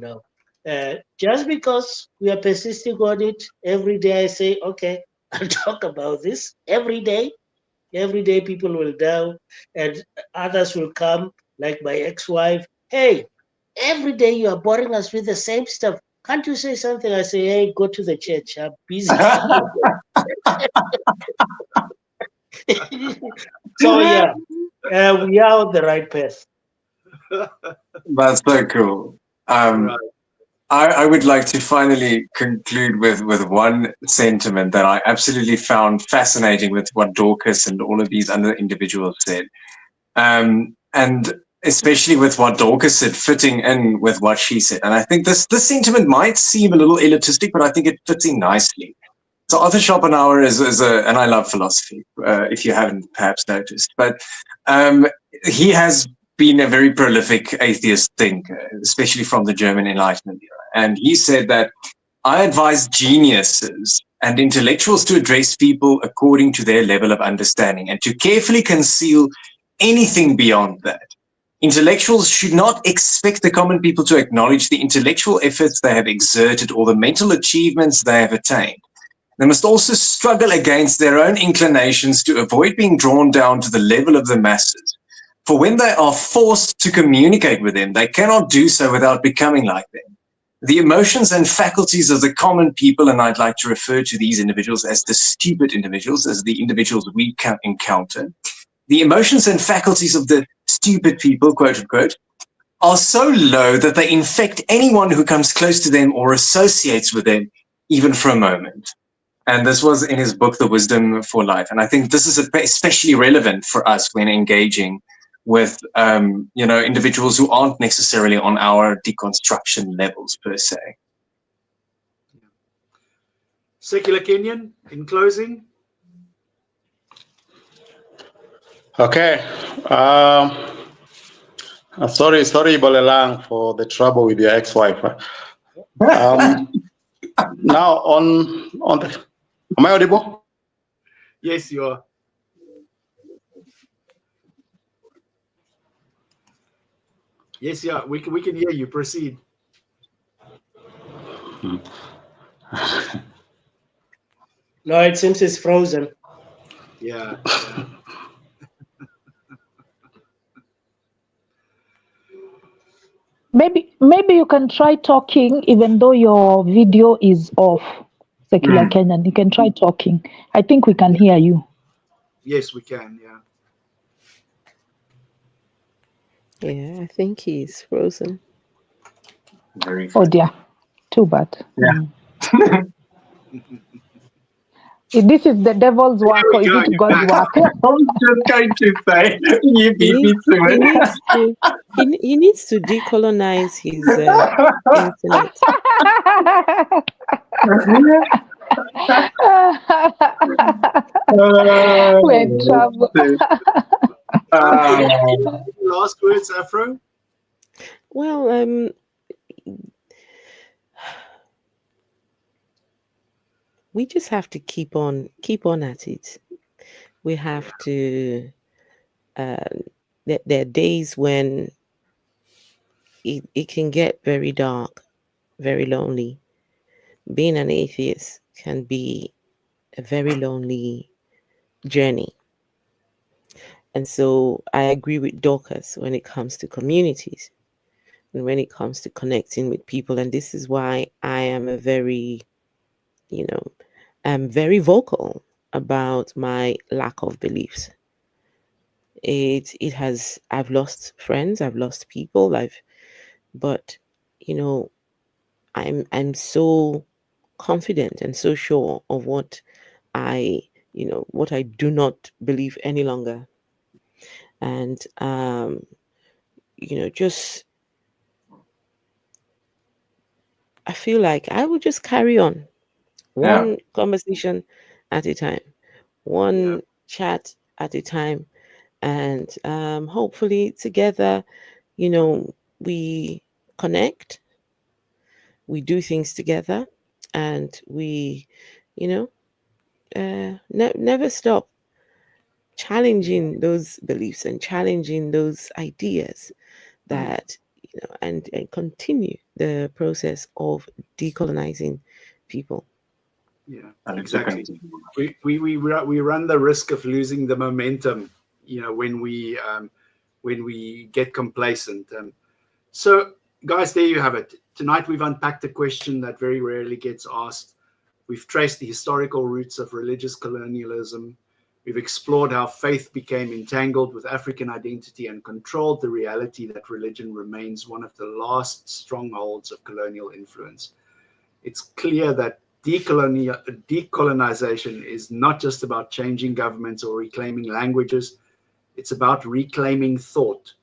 Just because we are persisting on it, every day I say, okay, I'll talk about this every day. Every day people will down and others will come, like my ex-wife. Hey, every day you are boring us with the same stuff. Can't you say something? I say, hey, go to the church. I'm busy. So yeah, we are on the right path. That's so cool. Right. I would like to finally conclude with one sentiment that I absolutely found fascinating with what Dorcas and all of these other individuals said. And especially with what Dorcas said, fitting in with what she said. And I think this sentiment might seem a little elitistic, but I think it fits in nicely. So Arthur Schopenhauer is and I love philosophy, if you haven't perhaps noticed, but he has been a very prolific atheist thinker, especially from the German Enlightenment era. And he said that I advise geniuses and intellectuals to address people according to their level of understanding and to carefully conceal anything beyond that. Intellectuals should not expect the common people to acknowledge the intellectual efforts they have exerted or the mental achievements they have attained. They must also struggle against their own inclinations to avoid being drawn down to the level of the masses. For when they are forced to communicate with them, they cannot do so without becoming like them. The emotions and faculties of the common people, and I'd like to refer to these individuals as the stupid individuals, as the individuals we can encounter, the emotions and faculties of the stupid people, quote unquote, are so low that they infect anyone who comes close to them or associates with them, even for a moment. And this was in his book, The Wisdom for Life. And I think this is especially relevant for us when engaging with, individuals who aren't necessarily on our deconstruction levels per se. Secular Kenyan, in closing. Okay. Sorry, Bolelang, for the trouble with your ex-wife. Now on the, am I audible? Yes, you are. Yes, yeah, we can hear you. Proceed. No, it seems it's frozen. Yeah. Maybe you can try talking even though your video is off. Secular Kenyan, you can try talking. I think we can hear you. Yes, we can. Yeah. Yeah, I think he's frozen. Very Oh dear, too bad. Yeah. If this is the devil's work or is it God's work? I was just going to say, you beat me to it. He needs to decolonize his internet. We're in trouble. Last words, Afro? Well, we just have to keep on at it. We have to. There are days when it can get very dark, very lonely. Being an atheist can be a very lonely journey. And so I agree with Dorcas when it comes to communities and when it comes to connecting with people. And this is why I am I'm very vocal about my lack of beliefs. I've lost friends, I've lost people, but I'm so confident and so sure of what I do not believe any longer. And just I feel like I will just carry on one conversation at a time, one chat at a time, and hopefully together, we connect, we do things together, and we never stop challenging those beliefs and challenging those ideas that and continue the process of decolonizing people. Yeah, And exactly. We run the risk of losing the momentum, when we get complacent. So, guys, there you have it. Tonight we've unpacked a question that very rarely gets asked. We've traced the historical roots of religious colonialism. We've explored how faith became entangled with African identity and controlled the reality that religion remains one of the last strongholds of colonial influence. It's clear that decolonization is not just about changing governments or reclaiming languages. It's about reclaiming thought.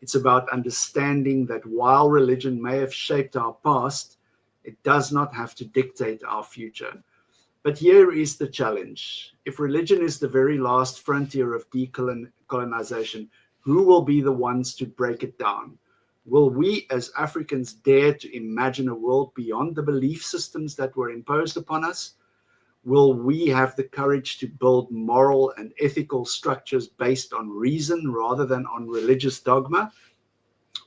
It's about understanding that while religion may have shaped our past, it does not have to dictate our future. But here is the challenge. If religion is the very last frontier of decolonization, who will be the ones to break it down? Will we as Africans dare to imagine a world beyond the belief systems that were imposed upon us? Will we have the courage to build moral and ethical structures based on reason rather than on religious dogma?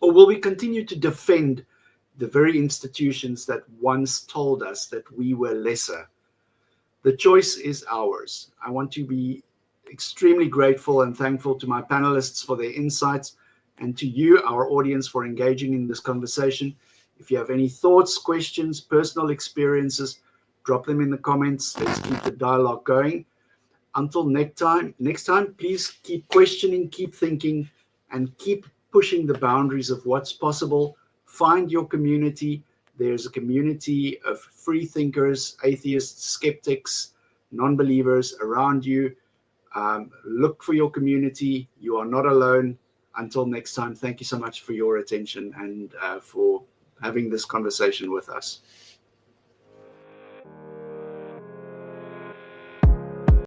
Or will we continue to defend the very institutions that once told us that we were lesser? The choice is ours. I want to be extremely grateful and thankful to my panelists for their insights, and to you, our audience, for engaging in this conversation. If you have any thoughts, questions, personal experiences, drop them in the comments. Let's keep the dialogue going. Until next time, please keep questioning, keep thinking, and keep pushing the boundaries of what's possible. Find your community. There's a community of free thinkers, atheists, skeptics, non-believers around you. Look for your community. You are not alone. Until next time, thank you so much for your attention and for having this conversation with us.